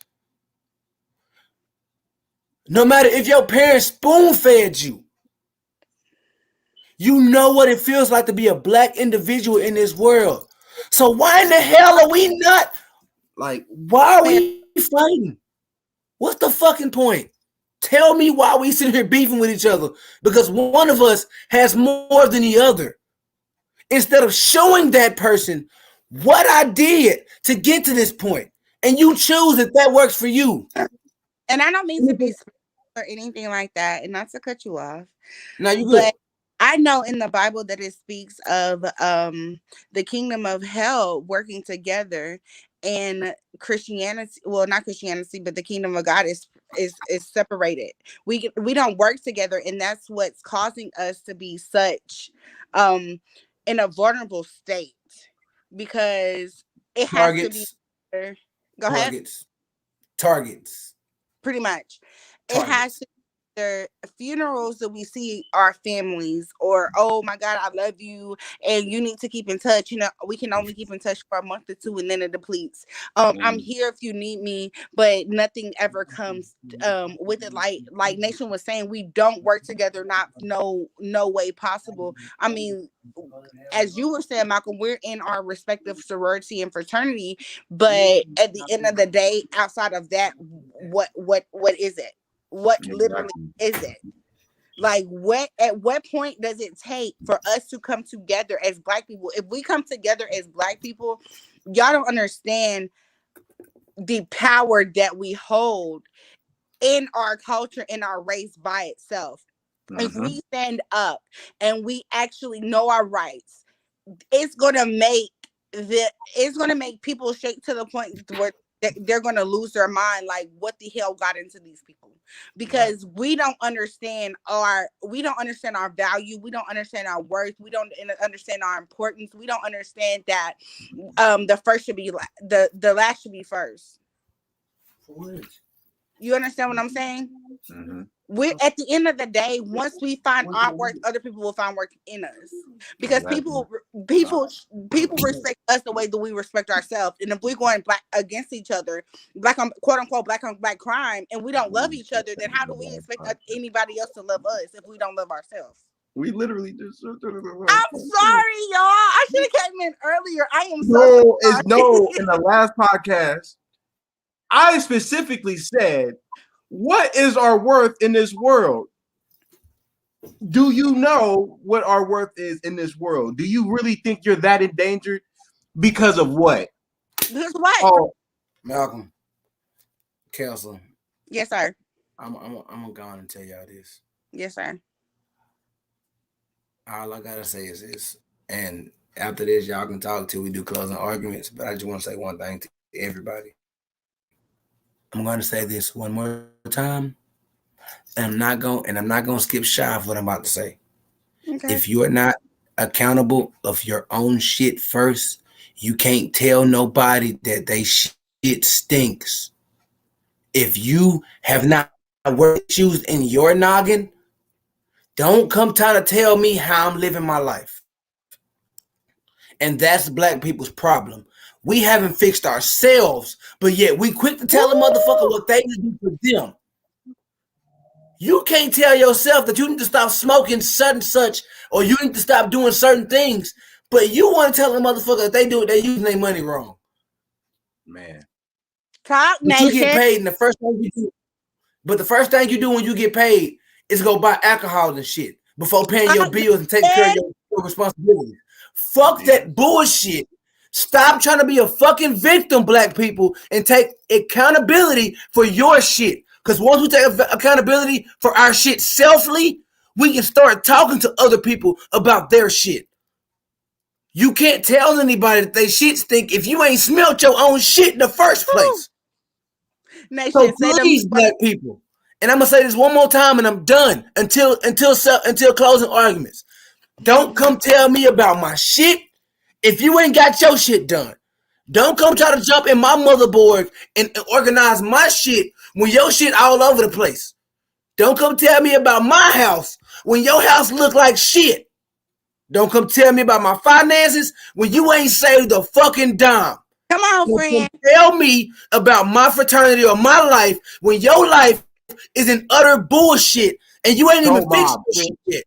No matter if your parents spoon-fed you. You know what it feels like to be a black individual in this world. So why in the hell are we not? Like, why are we fighting? What's the fucking point? Tell me why we sit here beefing with each other. Because one of us has more than the other. Instead of showing that person what I did to get to this point. And you choose if that works for you. And I don't mean to be or anything like that. And not to cut you off. No, you good. But I know in the Bible that it speaks of the kingdom of hell working together, and Christianity, well, not Christianity, but the kingdom of God is separated. We don't work together, and that's what's causing us to be such in a vulnerable state, because it has to be. Go ahead. Targets. Pretty much. It has to. Funerals that we see our families, or oh my God, I love you and you need to keep in touch. We can only keep in touch for a month or two and then it depletes. I'm here if you need me, but nothing ever comes with it. Like Nation was saying, we don't work together, no way possible. I mean, as you were saying, Malcolm, we're in our respective sorority and fraternity, but at the end of the day, outside of that, what is it? What literally is it? Like, at what point does it take for us to come together as black people? If we come together as black people, y'all don't understand the power that we hold in our culture, in our race by itself. If Mm-hmm. we stand up and we actually know our rights, it's gonna make it's gonna make people shake to the point where they're gonna lose their mind. Like, what the hell got into these people? Right. Because we don't understand our value. We don't understand our worth. We don't understand our importance. We don't understand that the first should be the last should be first. You understand what I'm saying? Mm-hmm. We're at the end of the day, once we find our worth, other people will find worth in us, because Exactly. people respect us the way that we respect ourselves. And if we're going black against each other, black on quote unquote black on black crime, and we don't love each other, then how do we expect anybody else to love us if we don't love ourselves? We literally just I'm sorry, y'all. I should have came in earlier. I am so no, it's sorry. no. In the last podcast, I specifically said, "What is our worth in this world? Do you know what our worth is in this world? Do you really think you're that endangered because of what?" Because what? Oh, Malcolm, Kelsey, Yes, sir. I'm gonna go on and tell y'all this. Yes, sir. All I gotta say is this, and after this, y'all can talk till we do closing arguments. But I just want to say one thing to everybody. I'm going to say this one more time, and I'm not gonna skip shy of what I'm about to say. Okay. If you're not accountable of your own shit first, you can't tell nobody that they shit stinks. If you have not worked issues in your noggin, don't come trying to tell me how I'm living my life. And that's black people's problem. We haven't fixed ourselves, but yet we quick to tell a motherfucker what they need to do for them. You can't tell yourself that you need to stop smoking such and such, or you need to stop doing certain things, but you want to tell a motherfucker that they do it, they using their money wrong. man. Talk But you get nation. paid, and the first thing you do when you get paid is go buy alcohol and shit before paying your Talk bills and taking care of your responsibilities. Fuck Yeah. that bullshit. Stop trying to be a fucking victim, black people, and take accountability for your shit. Because once we take accountability for our shit selfly, we can start talking to other people about their shit. You can't tell anybody that they shit stink if you ain't smelt your own shit in the first place. So Nation, say them. please, black people, and I'm gonna say this one more time, and I'm done until closing arguments. Don't come tell me about my shit if you ain't got your shit done. Don't come try to jump in my motherboard and organize my shit when your shit all over the place. Don't come tell me about my house when your house look like shit. Don't come tell me about my finances when you ain't saved a fucking dime. Come on, Don't come friend. tell me about my fraternity or my life when your life is in utter bullshit and you ain't even Don't fixed mob. your shit yet.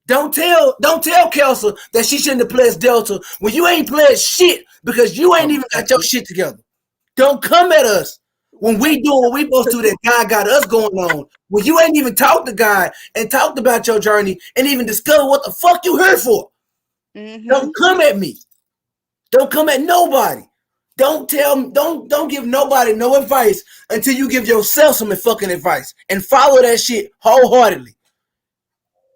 Don't tell Kelsa that she shouldn't have pledged Delta when you ain't pledged shit because you ain't even got your shit together. Don't come at us when we doing what we supposed to that God got us going on. When you ain't even talked to God and talked about your journey and even discovered what the fuck you here for. Mm-hmm. Don't come at me. Don't come at nobody. Don't give nobody no advice until you give yourself some fucking advice and follow that shit wholeheartedly.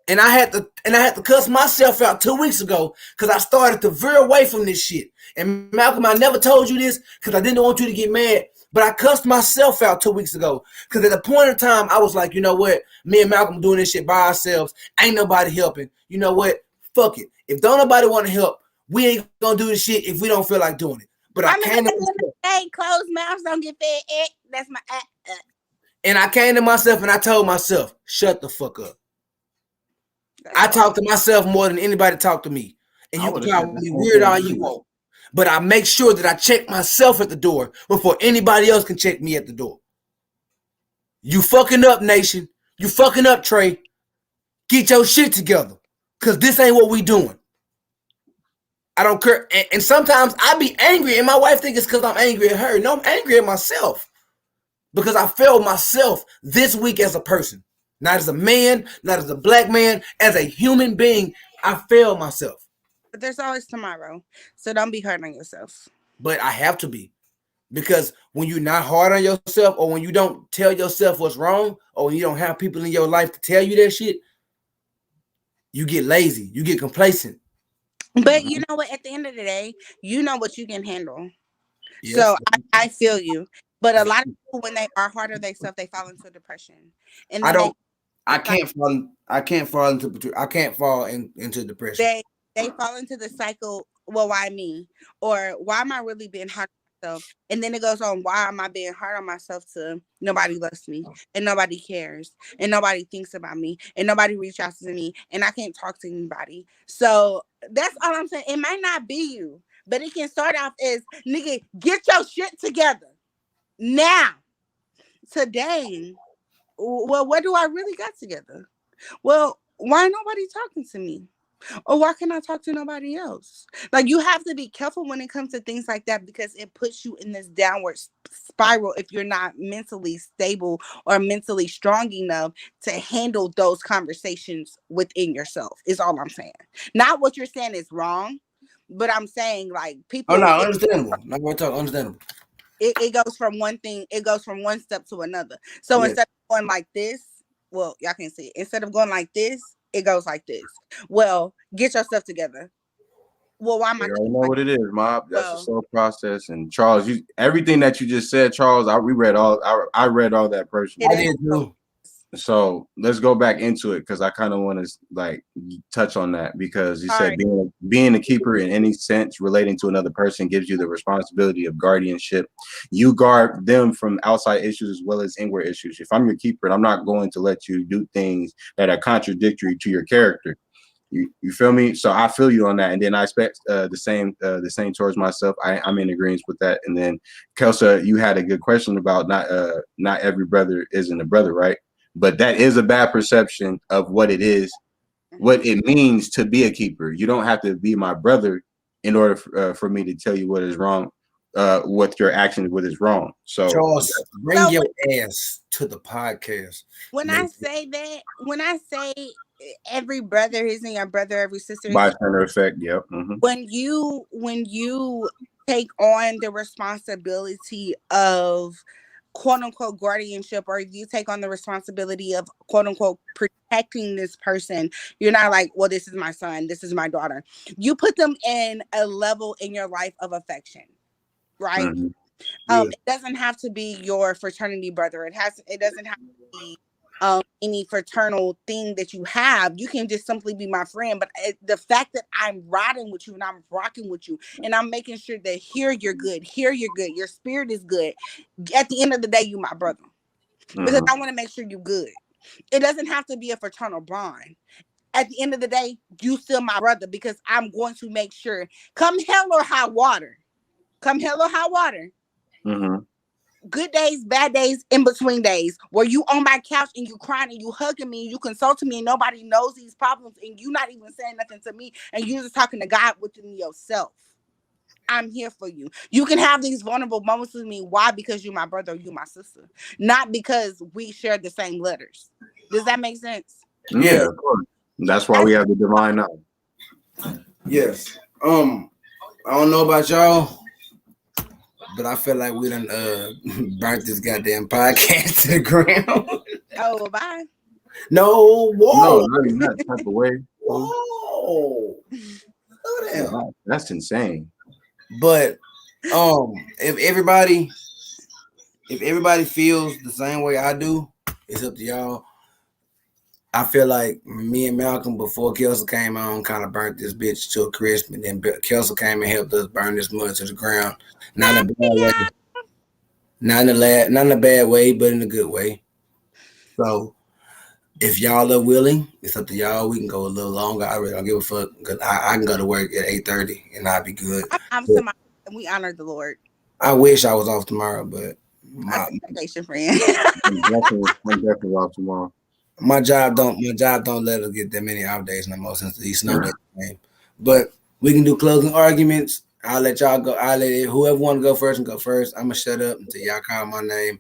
And I had to cuss myself out 2 weeks ago because I started to veer away from this shit. And Malcolm, I never told you this because I didn't want you to get mad, but I cussed myself out 2 weeks ago because at the point in time I was like, you know what, me and Malcolm doing this shit by ourselves. Ain't nobody helping. You know what? Fuck it. If don't nobody want to help, we ain't gonna do this shit if we don't feel like doing it. But I I mean, came at to the end of the day, closed mouths don't get fed. That's my. and I came to myself and I told myself, shut the fuck up. That's I why. talk to myself more than anybody talk to me. And I you would can have said call the me same weird thing all you too. want. But I make sure that I check myself at the door before anybody else can check me at the door. You fucking up, nation. You fucking up, Trey. Get your shit together. Cause this ain't what we doing. I don't care. And sometimes I be angry and my wife thinks it's because I'm angry at her. No, I'm angry at myself. Because I failed myself this week as a person. Not as a man, not as a black man, as a human being. I failed myself. But there's always tomorrow, so don't be hard on yourself. But I have to be. Because when you're not hard on yourself, or when you don't tell yourself what's wrong, or when you don't have people in your life to tell you that shit, you get lazy, you get complacent. But you Mhm. know what? At the end of the day, you know what you can handle. Yes, So I feel you. But a lot of people, when they are hard on themselves, they fall into depression, and I then they don't. I can't fall. I can't fall into. I can't fall into depression. they they fall into the cycle. Well, why me? Or why am I really being hard on myself? And then it goes on. Why am I being hard on myself? To nobody loves me, and nobody cares, and nobody thinks about me, and nobody reaches out to me, and I can't talk to anybody. So that's all I'm saying. It might not be you, but it can start off as nigga, get your shit together now. Today, well, what do I really got together? Well, why nobody talking to me? Or why can't I talk to nobody else? Like, you have to be careful when it comes to things like that, because it puts you in this downward spiral if you're not mentally stable or mentally strong enough to handle those conversations within yourself, is all I'm saying. Not what you're saying is wrong, but I'm saying, like, Oh no, people, understandable. Not gonna talk. Understandable. it goes from one thing, it goes from one step to another. So Yes. instead of going like this, well, y'all can see it. Instead of going like this, it goes like this. Well, get your stuff together. Well, why am I You thinking already know like, what it is, Mob. That's a well, slow process. And Charles, you everything that you just said, Charles, we read all. I read all that it I personally. is did so too. So let's go back into it because I kind of want to like touch on that because you said sorry. being a keeper in any sense relating to another person gives you the responsibility of guardianship. You guard them from outside issues as well as inward issues. If I'm your keeper, I'm not going to let you do things that are contradictory to your character. You feel me? So I feel you on that, and then I expect the same towards myself. I'm in agreement with that. And then Kelsa, you had a good question about not every brother isn't a brother, right? But that is a bad perception of what it is, what Mhm. it means to be a keeper. You don't have to be my brother in order for me to tell you what is wrong, what your action, what is wrong. So Charles, bring So your ass to the podcast. when I Nigga. say that, when I say every brother isn't your brother, every sister isn't, bystander effect, yep. Hmm. when you take on the responsibility of quote unquote guardianship, or you take on the responsibility of quote unquote protecting this person, you're not like, well, this is my son, this is my daughter. You put them in a level in your life of affection, right? Hmm. Yeah. It doesn't have to be your fraternity brother. It doesn't have to be any fraternal thing that you have. You can just simply be my friend. But the fact that I'm riding with you and I'm rocking with you and I'm making sure that here you're good, your spirit is good. At the end of the day, you my brother, because Hmm. I want to make sure you good. It doesn't have to be a fraternal bond. At the end of the day, you still my brother, because I'm going to make sure, come hell or high water, come hell or high water, Hmm. good days, bad days, in between days, where you on my couch and you crying and you hugging me and you consulting me and nobody knows these problems and you not even saying nothing to me and you just talking to God within yourself. I'm here for you. You can have these vulnerable moments with me. Why? Because you my brother or you my sister. Not because we share the same letters. Does that make sense? Yeah. Yeah, of course. That's why That's we have the divine knowledge. Yes. I don't know about y'all, but I feel like we done burnt this goddamn podcast to the ground. oh bye. No, No, whoa, not in that type of way. whoa, slow down. No, that's insane. But um, if everybody if everybody feels the same way I do, it's up to y'all. I feel like me and Malcolm before Kelso came on kind of burnt this bitch to a crisp, and then Kelso came and helped us burn this mud to the ground. Not in a bad way, not in a bad way, but in a good way. So if y'all are willing, it's up to y'all. We can go a little longer. I really don't give a fuck because I can go to work at 8:30 and I'll be good. I'm But somebody and we honor the Lord. I wish I was off tomorrow, but I my take vacation, friend. I'm definitely off tomorrow. my job don't let us get that many off days no more since these snow days came. But we can do closing arguments. I'll let y'all go. I'll let whoever want to go first and go first. I'm gonna shut up until y'all call my name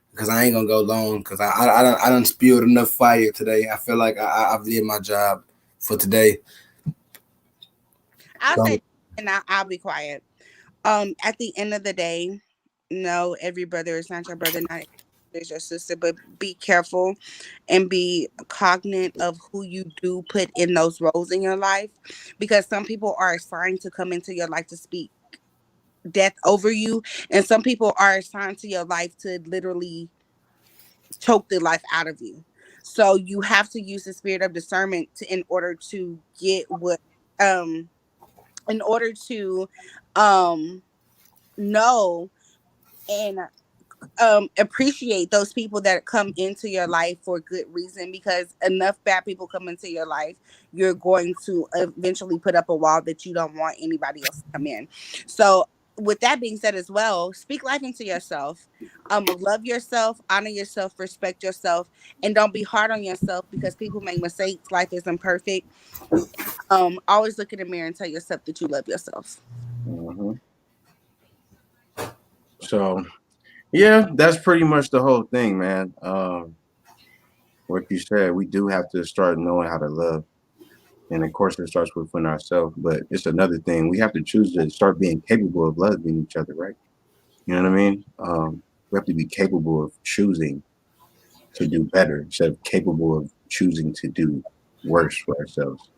because I ain't gonna go long because I done spilled enough fire today. I feel like I've did my job for today. I'll So say, and I'll be quiet. At the end of the day, No, every brother is not your brother, not every sister is your sister, but be careful and be cognizant of who you do put in those roles in your life, because some people are assigned to come into your life to speak death over you, and some people are assigned to your life to literally choke the life out of you. So you have to use the spirit of discernment to, in order to get what um in order to um know and appreciate those people that come into your life for good reason, because enough bad people come into your life, you're going to eventually put up a wall that you don't want anybody else to come in. So with that being said as well, speak life into yourself. Love yourself, honor yourself, respect yourself, and don't be hard on yourself because people make mistakes. Life isn't perfect. Always look in the mirror and tell yourself that you love yourself. Mm-hmm. So yeah, that's pretty much the whole thing, man. Like you said, we do have to start knowing how to love. And of course, it starts within ourselves. But it's another thing. We have to choose to start being capable of loving each other, right? You know what I mean? We have to be capable of choosing to do better instead of capable of choosing to do worse for ourselves.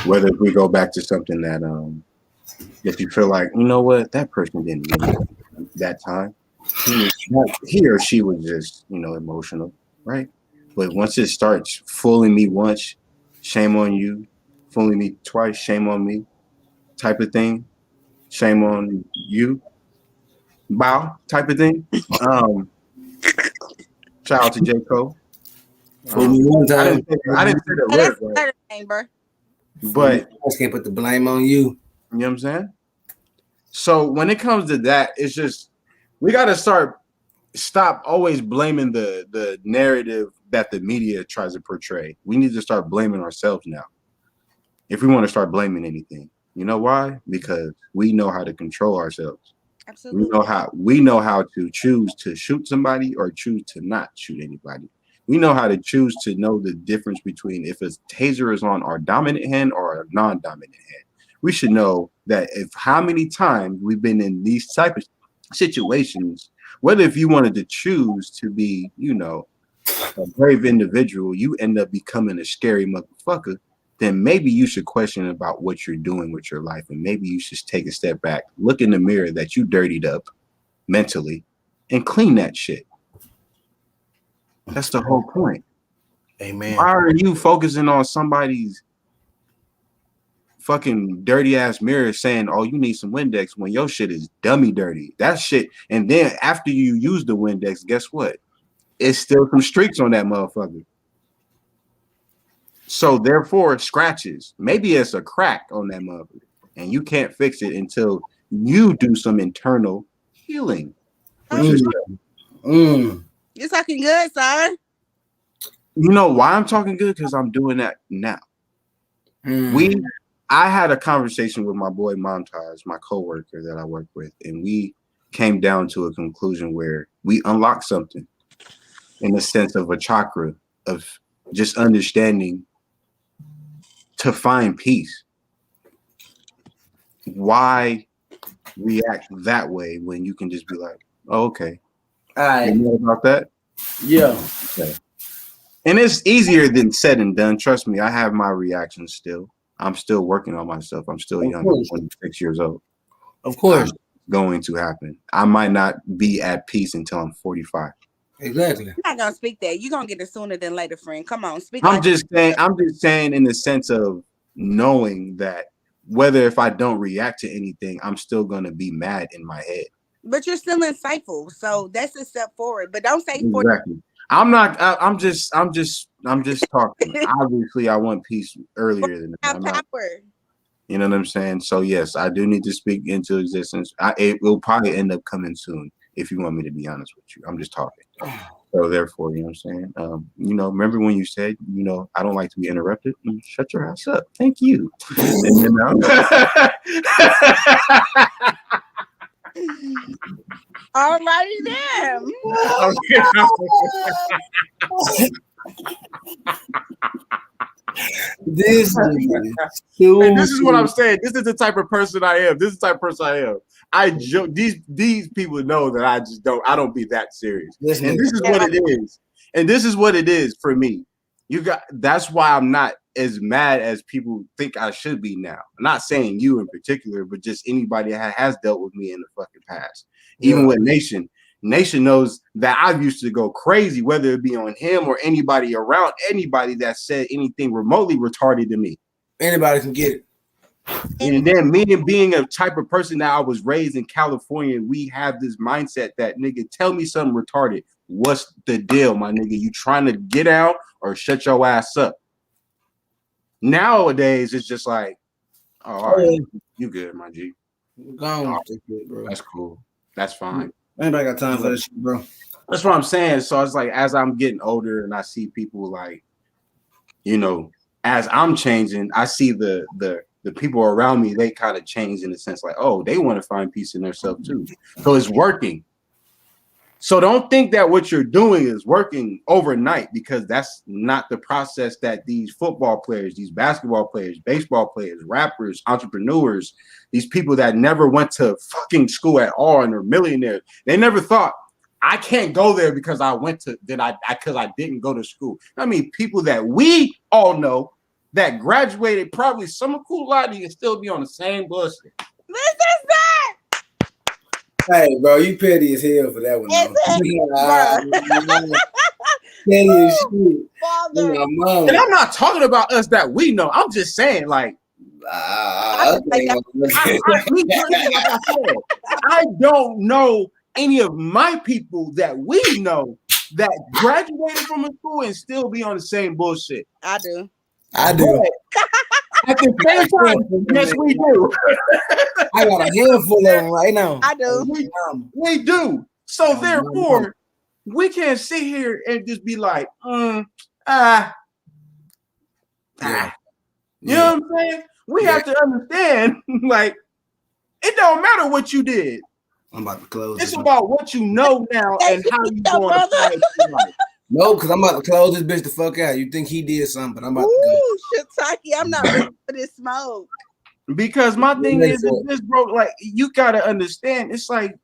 Whether if we go back to something that you feel like, you know what, that person didn't mean that time. He or she was just, emotional, right? But once it starts fooling me once, shame on you. Fooling me twice, shame on me. Type of thing, shame on you. Bow type of thing. Um, Shout out to J Cole. Fool me one I time. didn't say I didn't say the Hey, word that's right, better thing, bro. but I can't put the blame on you. you know what I'm saying. So when it comes to that, it's just we got to stop always blaming the narrative that the media tries to portray. We need to start blaming ourselves now. If we want to start blaming anything, you know why? Because we know how to control ourselves. Absolutely. We know how to choose to shoot somebody or choose to not shoot anybody. We know how to choose to know the difference between if a taser is on our dominant hand or a non-dominant hand. We should know that if how many times we've been in these type of situations, whether if you wanted to choose to be, a brave individual, you end up becoming a scary motherfucker, then maybe you should question about what you're doing with your life. And maybe you should take a step back, look in the mirror that you dirtied up mentally and clean that shit. That's the whole point. Amen. Why are you focusing on somebody's fucking dirty ass mirror saying, oh, you need some Windex when your shit is dummy dirty? That shit. And then after you use the Windex, guess what? It's still some streaks on that motherfucker. So therefore, scratches. Maybe it's a crack on that motherfucker, and you can't fix it until you do some internal healing with yourself. You're talking good, son. You know why I'm talking good? Because I'm doing that now. I had a conversation with my boy Montage, my coworker that I work with, and we came down to a conclusion where we unlocked something in the sense of a chakra of just understanding to find peace. Why react that way when you can just be like, oh, okay. All right. You know about that? Yeah. Okay. And it's easier than said and done. Trust me, I have my reactions still. I'm still working on myself. I'm still young. I'm 26 years old. Of course. Going to happen. I might not be at peace until I'm 45. Exactly. I'm not gonna speak that. You're gonna get it sooner than later, friend. Come on, speak. I'm just saying in the sense of knowing that whether if I don't react to anything, I'm still gonna be mad in my head. But you're still insightful, so that's a step forward. But don't say exactly. I'm not. I'm just talking. Obviously, I want peace earlier than that. I'm not, you know what I'm saying? So yes, I do need to speak into existence. It will probably end up coming soon. If you want me to be honest with you, I'm just talking. So therefore, you know what I'm saying? Remember when you said, I don't like to be interrupted? Shut your ass up. Thank you. And, alrighty then. This And this is what I'm saying. This is the type of person I am. This is the type of person I am. I joke. These people know that I just don't. I don't be that serious. And this is what it is. And this is what it is for me. That's why I'm not as mad as people think I should be now. I'm not saying you in particular, but just anybody that has dealt with me in the fucking past. Even with Nation. Nation knows that I used to go crazy, whether it be on him or anybody around anybody that said anything remotely retarded to me. Anybody can get it. And then me and being a type of person that I was raised in California, we have this mindset that nigga, tell me something retarded. What's the deal, my nigga? You trying to get out or shut your ass up? Nowadays, it's just like, oh, all right, you good, my G. Gone with this shit, bro. That's cool. That's fine. Anybody got time for this shit, bro? That's what I'm saying. So it's like, as I'm getting older and I see people like, you know, as I'm changing, I see the people around me, they kind of change in the sense like, oh, they want to find peace in themselves too. So it's working. So don't think that what you're doing is working overnight, because that's not the process that these football players, these basketball players, baseball players, rappers, entrepreneurs, these people that never went to fucking school at all and are millionaires, they never thought, I can't go there because I went to, because I didn't go to school. I mean, people that we all know that graduated probably summa cum laude and still be on the same bullshit. This is that. Hey, bro, you petty as hell for that one. Petty as shit. And I'm not talking about us that we know. I'm just saying, like, I don't know any of my people that we know that graduated from a school and still be on the same bullshit. I do. At the same time, yes, we do. I got a handful of them right now. I do. We do. So therefore, we can't sit here and just be like, You know what I'm saying? We have to understand, like, it don't matter what you did. I'm about to close. It's about what you know now and how you going to apply it to life. No, because I'm about to close this bitch the fuck out. You think he did something, but I'm about to go. Shiitake, I'm not ready for this smoke. Because my thing is this, bro, like, you got to understand, it's like,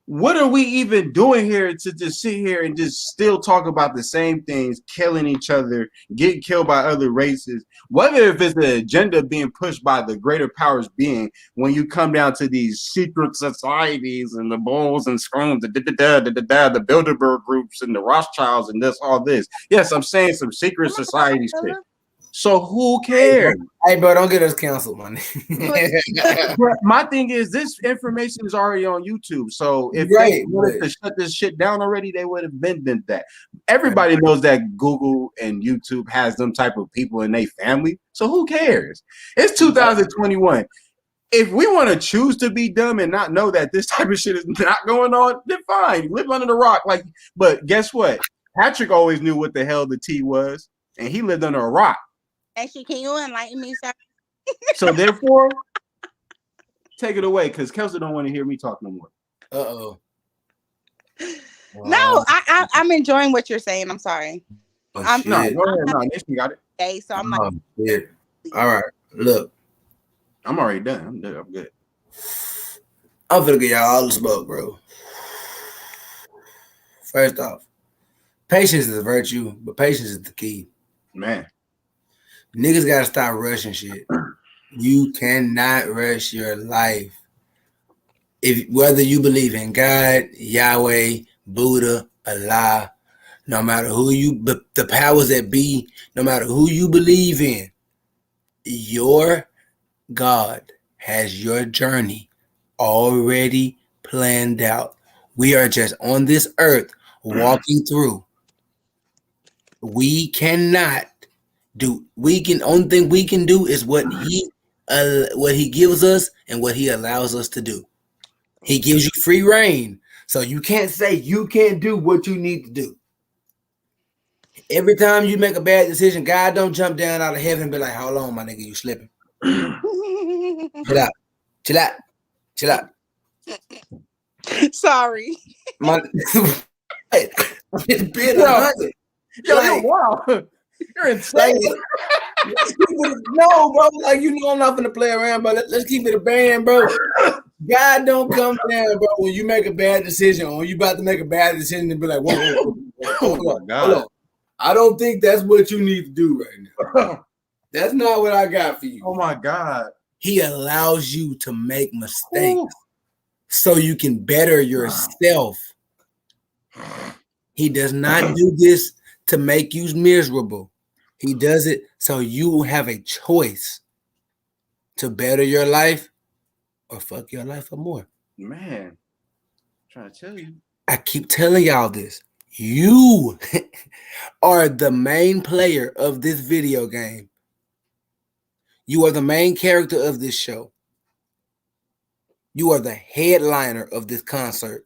what are we even doing here to just sit here and just still talk about the same things, killing each other, getting killed by other races, whether if it's the agenda being pushed by the greater powers being, when you come down to these secret societies and the Bulls and Scrums, the Bilderberg groups and the Rothschilds and all this. Yes, I'm saying some secret society shit. So who cares? Hey, bro, don't get us canceled, man. My thing is, this information is already on YouTube. So if they wanted to shut this shit down already, they would have done that. Everybody knows that Google and YouTube has them type of people in their family. So who cares? It's 2021. If we want to choose to be dumb and not know that this type of shit is not going on, then fine. Live under the rock. Like, but guess what? Patrick always knew what the hell the T was, and he lived under a rock. Actually, can you enlighten me, sir? So therefore, take it away, because Kelsey don't want to hear me talk no more. Wow. No, I'm enjoying what you're saying. I'm sorry. Oh, no, go ahead. No, Nation got it. Okay, so I'm like, shit. All right, look. I'm already done. I'm good. I'm good. I'm finna get y'all all the smoke, bro. First off, patience is a virtue, but patience is the key. Man. Niggas gotta stop rushing shit. You cannot rush your life. If whether you believe in God, Yahweh, Buddha, Allah, no matter who the powers that be, no matter who you believe in, your God has your journey already planned out. We are just on this earth walking through. We cannot only thing we can do is what he gives us and what he allows us to do. He gives you free reign, so you can't say you can't do what you need to do. Every time you make a bad decision, God don't jump down out of heaven and be like, "Hold on, my nigga, you slipping." Chill out. Sorry. It's been 100. Yo, wow. You're insane. No, bro. Like, you know, I'm not gonna play around, but let's keep it a band, bro. God don't come down, bro. When you make a bad decision, or you about to make a bad decision, and be like, whoa, Oh my hold God. on. I don't think that's what you need to do right now. That's not what I got for you. Oh my God. He allows you to make mistakes so you can better yourself. He does not do this to make you miserable. He does it so you have a choice to better your life or fuck your life up more. Man, I'm trying to tell you. I keep telling y'all this. You are the main player of this video game. You are the main character of this show. You are the headliner of this concert.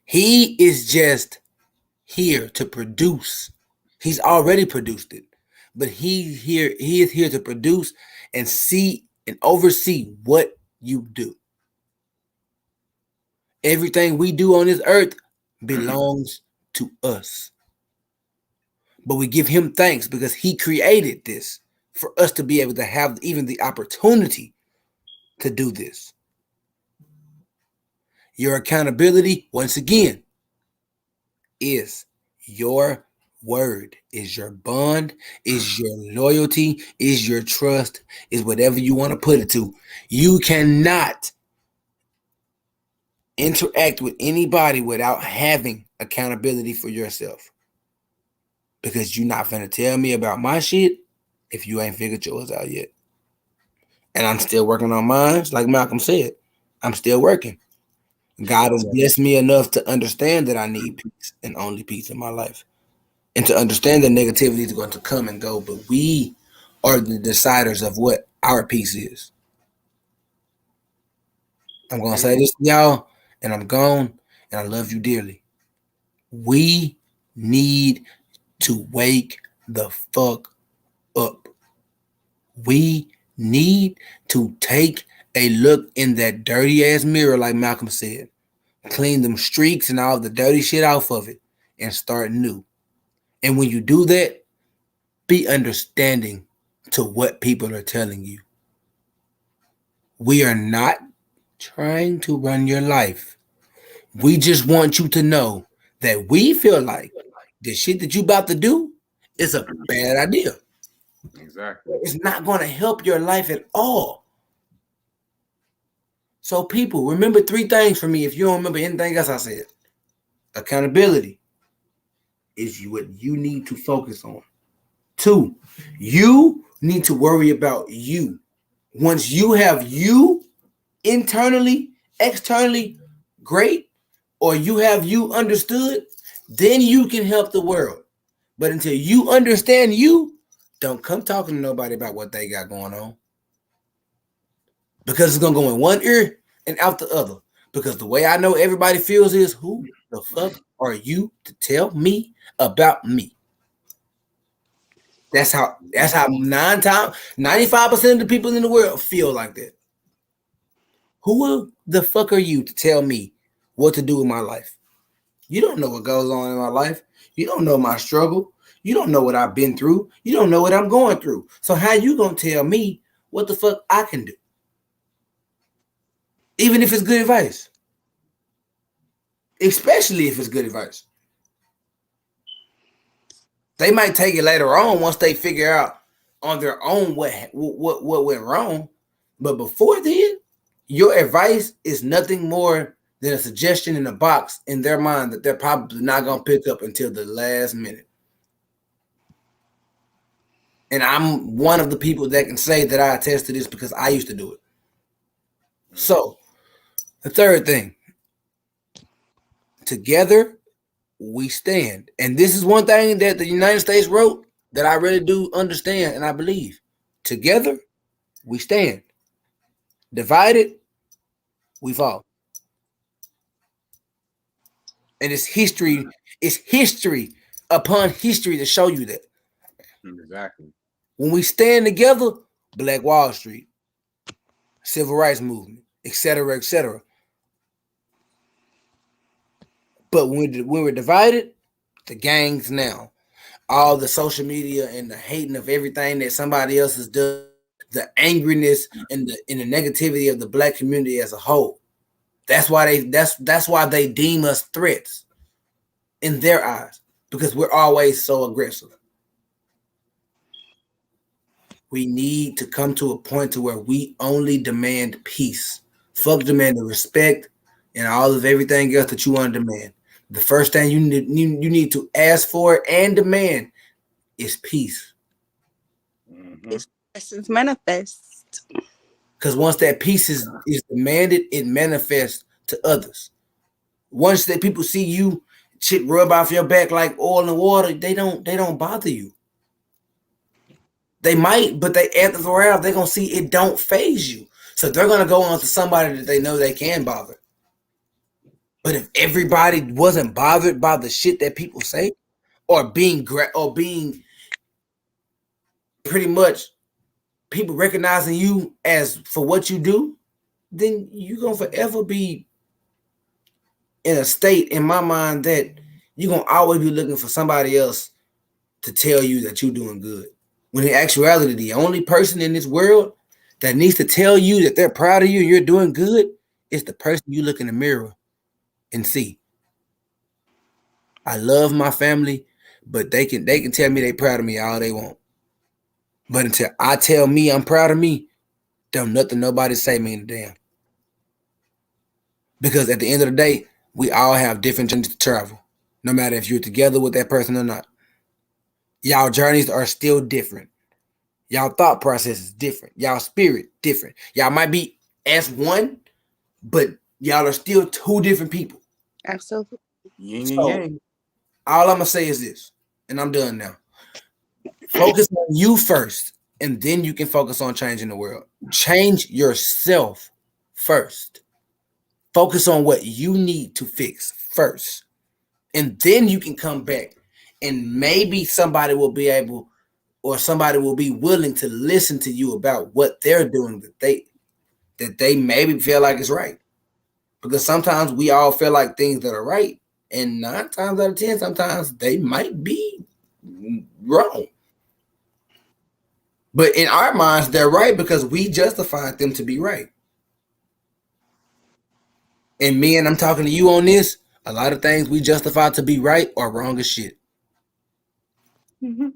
He is just here to produce. He's already produced it. But he is here to produce and see and oversee what you do. Everything we do on this earth belongs to us. But we give him thanks because he created this for us to be able to have even the opportunity to do this. Your accountability, once again, is your word, is your bond, is your loyalty, is your trust, is whatever you want to put it to. You cannot interact with anybody without having accountability for yourself. Because you're not finna tell me about my shit if you ain't figured yours out yet. And I'm still working on mine. Like Malcolm said, I'm still working. God has blessed me enough to understand that I need peace and only peace in my life. And to understand that negativity is going to come and go. But we are the deciders of what our peace is. I'm going to say this to y'all, and I'm gone, and I love you dearly. We need to wake the fuck up. We need to take a look in that dirty ass mirror, like Malcolm said. Clean them streaks and all the dirty shit off of it and start new. And when you do that, be understanding to what people are telling you. We are not trying to run your life. We just want you to know that we feel like the shit that you about to do is a bad idea. Exactly. It's not going to help your life at all. So people, remember 3 things for me. If you don't remember anything else I said. Accountability is what you need to focus on. 2, you need to worry about you. Once you have you internally, externally great, or you have you understood, then you can help the world. But until you understand you, don't come talking to nobody about what they got going on. Because it's going to go in one ear and out the other. Because the way I know everybody feels is, who the fuck are you to tell me about me? That's how 95% of the people in the world feel like that. Who the fuck are you to tell me what to do with my life? You don't know what goes on in my life. You don't know my struggle. You don't know what I've been through. You don't know what I'm going through. So how you gonna tell me what the fuck I can do? Even if it's good advice. Especially if it's good advice. They might take it later on once they figure out on their own what went wrong. But before then, your advice is nothing more than a suggestion in a box in their mind that they're probably not going to pick up until the last minute. And I'm one of the people that can say that I attest to this because I used to do it. So, the third thing, together we stand. And this is one thing that the United States wrote that I really do understand and I believe. Together we stand. Divided, we fall. And it's history upon history to show you that. Exactly. When we stand together, Black Wall Street, Civil Rights Movement, etc., etc. But when we're divided, the gangs now. all the social media and the hating of everything that somebody else has done, the angriness and the negativity of the black community as a whole. That's why they deem us threats in their eyes because we're always so aggressive. We need to come to a point to where we only demand peace. Fuck demanding respect and all of everything else that you want to demand. The first thing you need to ask for and demand is peace. It's essence manifest. Because once that peace is demanded, it manifests to others. Once that people see you shit rub off your back like oil and water, they don't bother you. They might, but they after a while they're gonna see it don't phase you. So they're gonna go on to somebody that they know they can bother. But if everybody wasn't bothered by the shit that people say, or being pretty much people recognizing you as for what you do, then you're gonna forever be in a state in my mind that you're gonna always be looking for somebody else to tell you that you're doing good. When in actuality, the only person in this world that needs to tell you that they're proud of you and you're doing good is the person you look in the mirror and see. I love my family, but they can tell me they proud of me all they want. But until I tell me I'm proud of me, don't nothing nobody say mean a damn. Because at the end of the day, we all have different journeys to travel, no matter if you're together with that person or not. Y'all journeys are still different. Y'all thought process is different. Y'all spirit different. Y'all might be as one, but y'all are still two different people. Absolutely. Yin and So yang. all I'm gonna say is this, and I'm done now. Focus on you first, and then you can focus on changing the world. Change yourself first. Focus on what you need to fix first. And then you can come back and maybe somebody will be able or somebody will be willing to listen to you about what they're doing that they maybe feel like is right. Because sometimes we all feel like things that are right, and 9 times out of 10, sometimes they might be wrong. But in our minds, they're right because we justified them to be right. And me and I'm talking to you on this, a lot of things we justify to be right are wrong as shit. Mhm.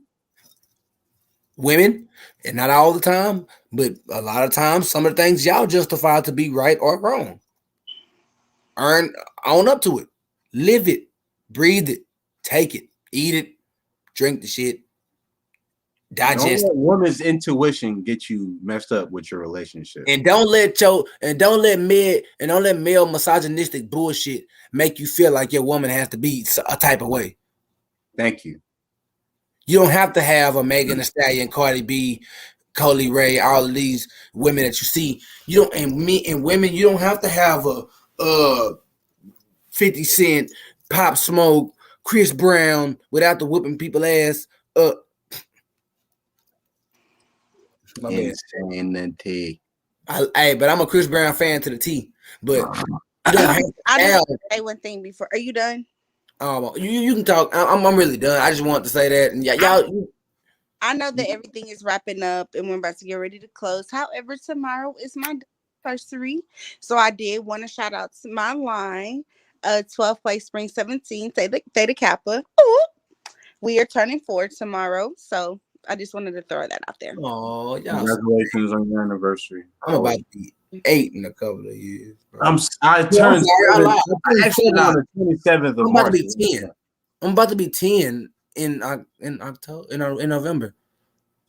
Women, and not all the time, but a lot of times, some of the things y'all justify to be right or wrong. Earn own up to it. Live it. Breathe it. Take it. Eat it. Drink the shit. Don't Digest let woman's intuition get you messed up with your relationship. it. And don't let male misogynistic bullshit make you feel like your woman has to be a type of way. Thank you. You don't have to have a Megan Thee Stallion, Cardi B, Coley Ray, all of these women that you see. You don't and women, you don't have to have a 50 Cent, Pop Smoke, Chris Brown without the whooping people ass. My bad. Insanity. Hey, but I'm a Chris Brown fan to the T. But you don't have to I have. just want to say one thing before. Are you done? You can talk. I'm really done. I just want to say that. And y'all. I know that everything is wrapping up and we're about to get ready to close. However, tomorrow is my anniversary. So I did want to shout out to my line, 12th place spring 17, Theta Kappa. Ooh, we are turning 4 tomorrow. So I just wanted to throw that out there. Oh, y'all. Congratulations on your anniversary. I'm about to be 8 in a couple of years. Bro. I turned I lied. I actually on lied. the 27th of I'm March. about to be 10. I'm about to be 10 in October in November.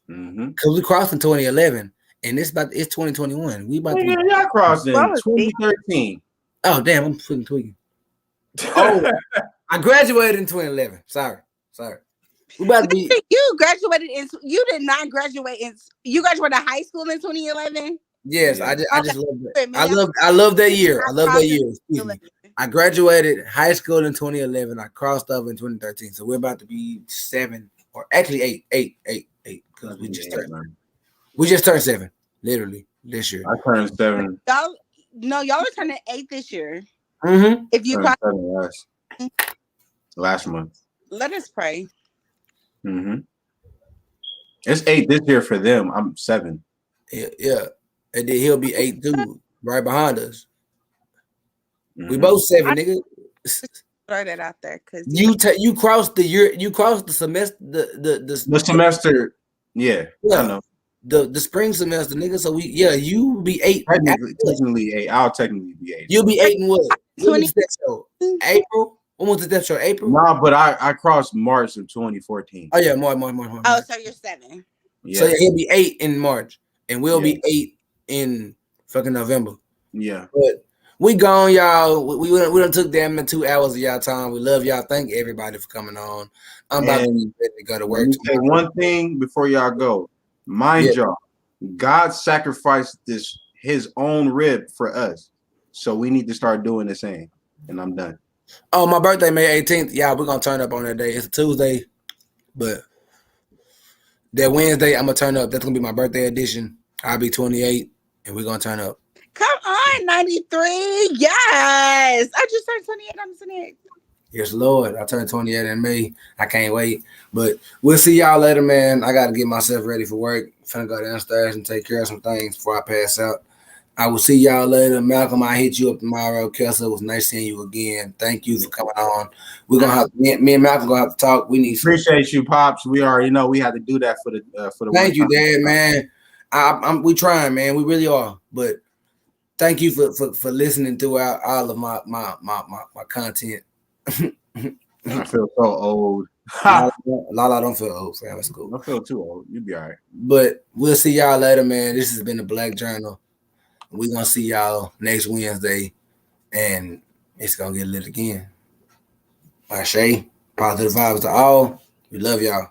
Because we crossed in 2011 and it's 2021. We about to be y'all crossed in Well, 2013. oh damn, I'm freaking tweaking. Oh, I graduated in 2011. Sorry. We about to be you graduated in you did not graduate in you graduated high school in 2011. yes, Yeah. I just love that. I love that year. I love that year. Excuse me. I graduated high school in 2011. I crossed over in 2013. So we're about to be 7 or actually 8 because we just turned 7 literally this year. I turned 7. Y'all are turning 8 this year. Mm-hmm. If you Turned 7 last month. let us pray. Mm-hmm. It's 8 this year for them. I'm 7. Yeah. And then he'll be 8 too, right behind us. We Mm-hmm. both 7, I nigga. throw that out there because You crossed the year, you crossed the semester, The semester, yeah, I yeah, know. the spring semester, nigga. So you be 8 after us. Technically 8. I'll technically be 8. You'll be 8 in what? When 20. was that show? April? When was that show? April? Nah, but I crossed March of 2014. Oh yeah, March. Oh, so you're 7. So Yeah, he'll be 8 in March, and we'll yeah, be 8 in fucking November. yeah. But we gone, y'all. We done took damn near 2 hours of y'all time. We love y'all. Thank everybody for coming on. I'm about And to go to let work me say tomorrow. one thing before y'all go. Mind y'all, God sacrificed his own rib for us. So we need to start doing the same. And I'm done. Oh, my birthday, May 18th. Yeah, we're gonna turn up on that day. It's a Tuesday, but that Wednesday I'm gonna turn up. That's gonna be my birthday edition. I'll be 28, and we're gonna turn up. Come on, 93. Yes. I just turned 28 on the 28th. Yes, Lord. I turned 28 in May. I can't wait. But we'll see y'all later, man. I gotta get myself ready for work. Finna go downstairs and take care of some things before I pass out. I will see y'all later. Malcolm, I hit you up tomorrow. Kelsey, it was nice seeing you again. Thank you for coming on. We're gonna have me and Malcolm gonna have to talk. We need some. Appreciate you, Pops. We already know we had to do that for the Thank you, one time. Dad, man. We trying, man. We really are. But thank you for listening throughout all of my content. I feel so old. Lala don't feel old, fam. It's cool. I feel too old. You'll be all right. But we'll see y'all later, man. This has been the Black Journal. We're gonna see y'all next Wednesday, and it's gonna get lit again. Ashe, positive vibes to all. We love y'all.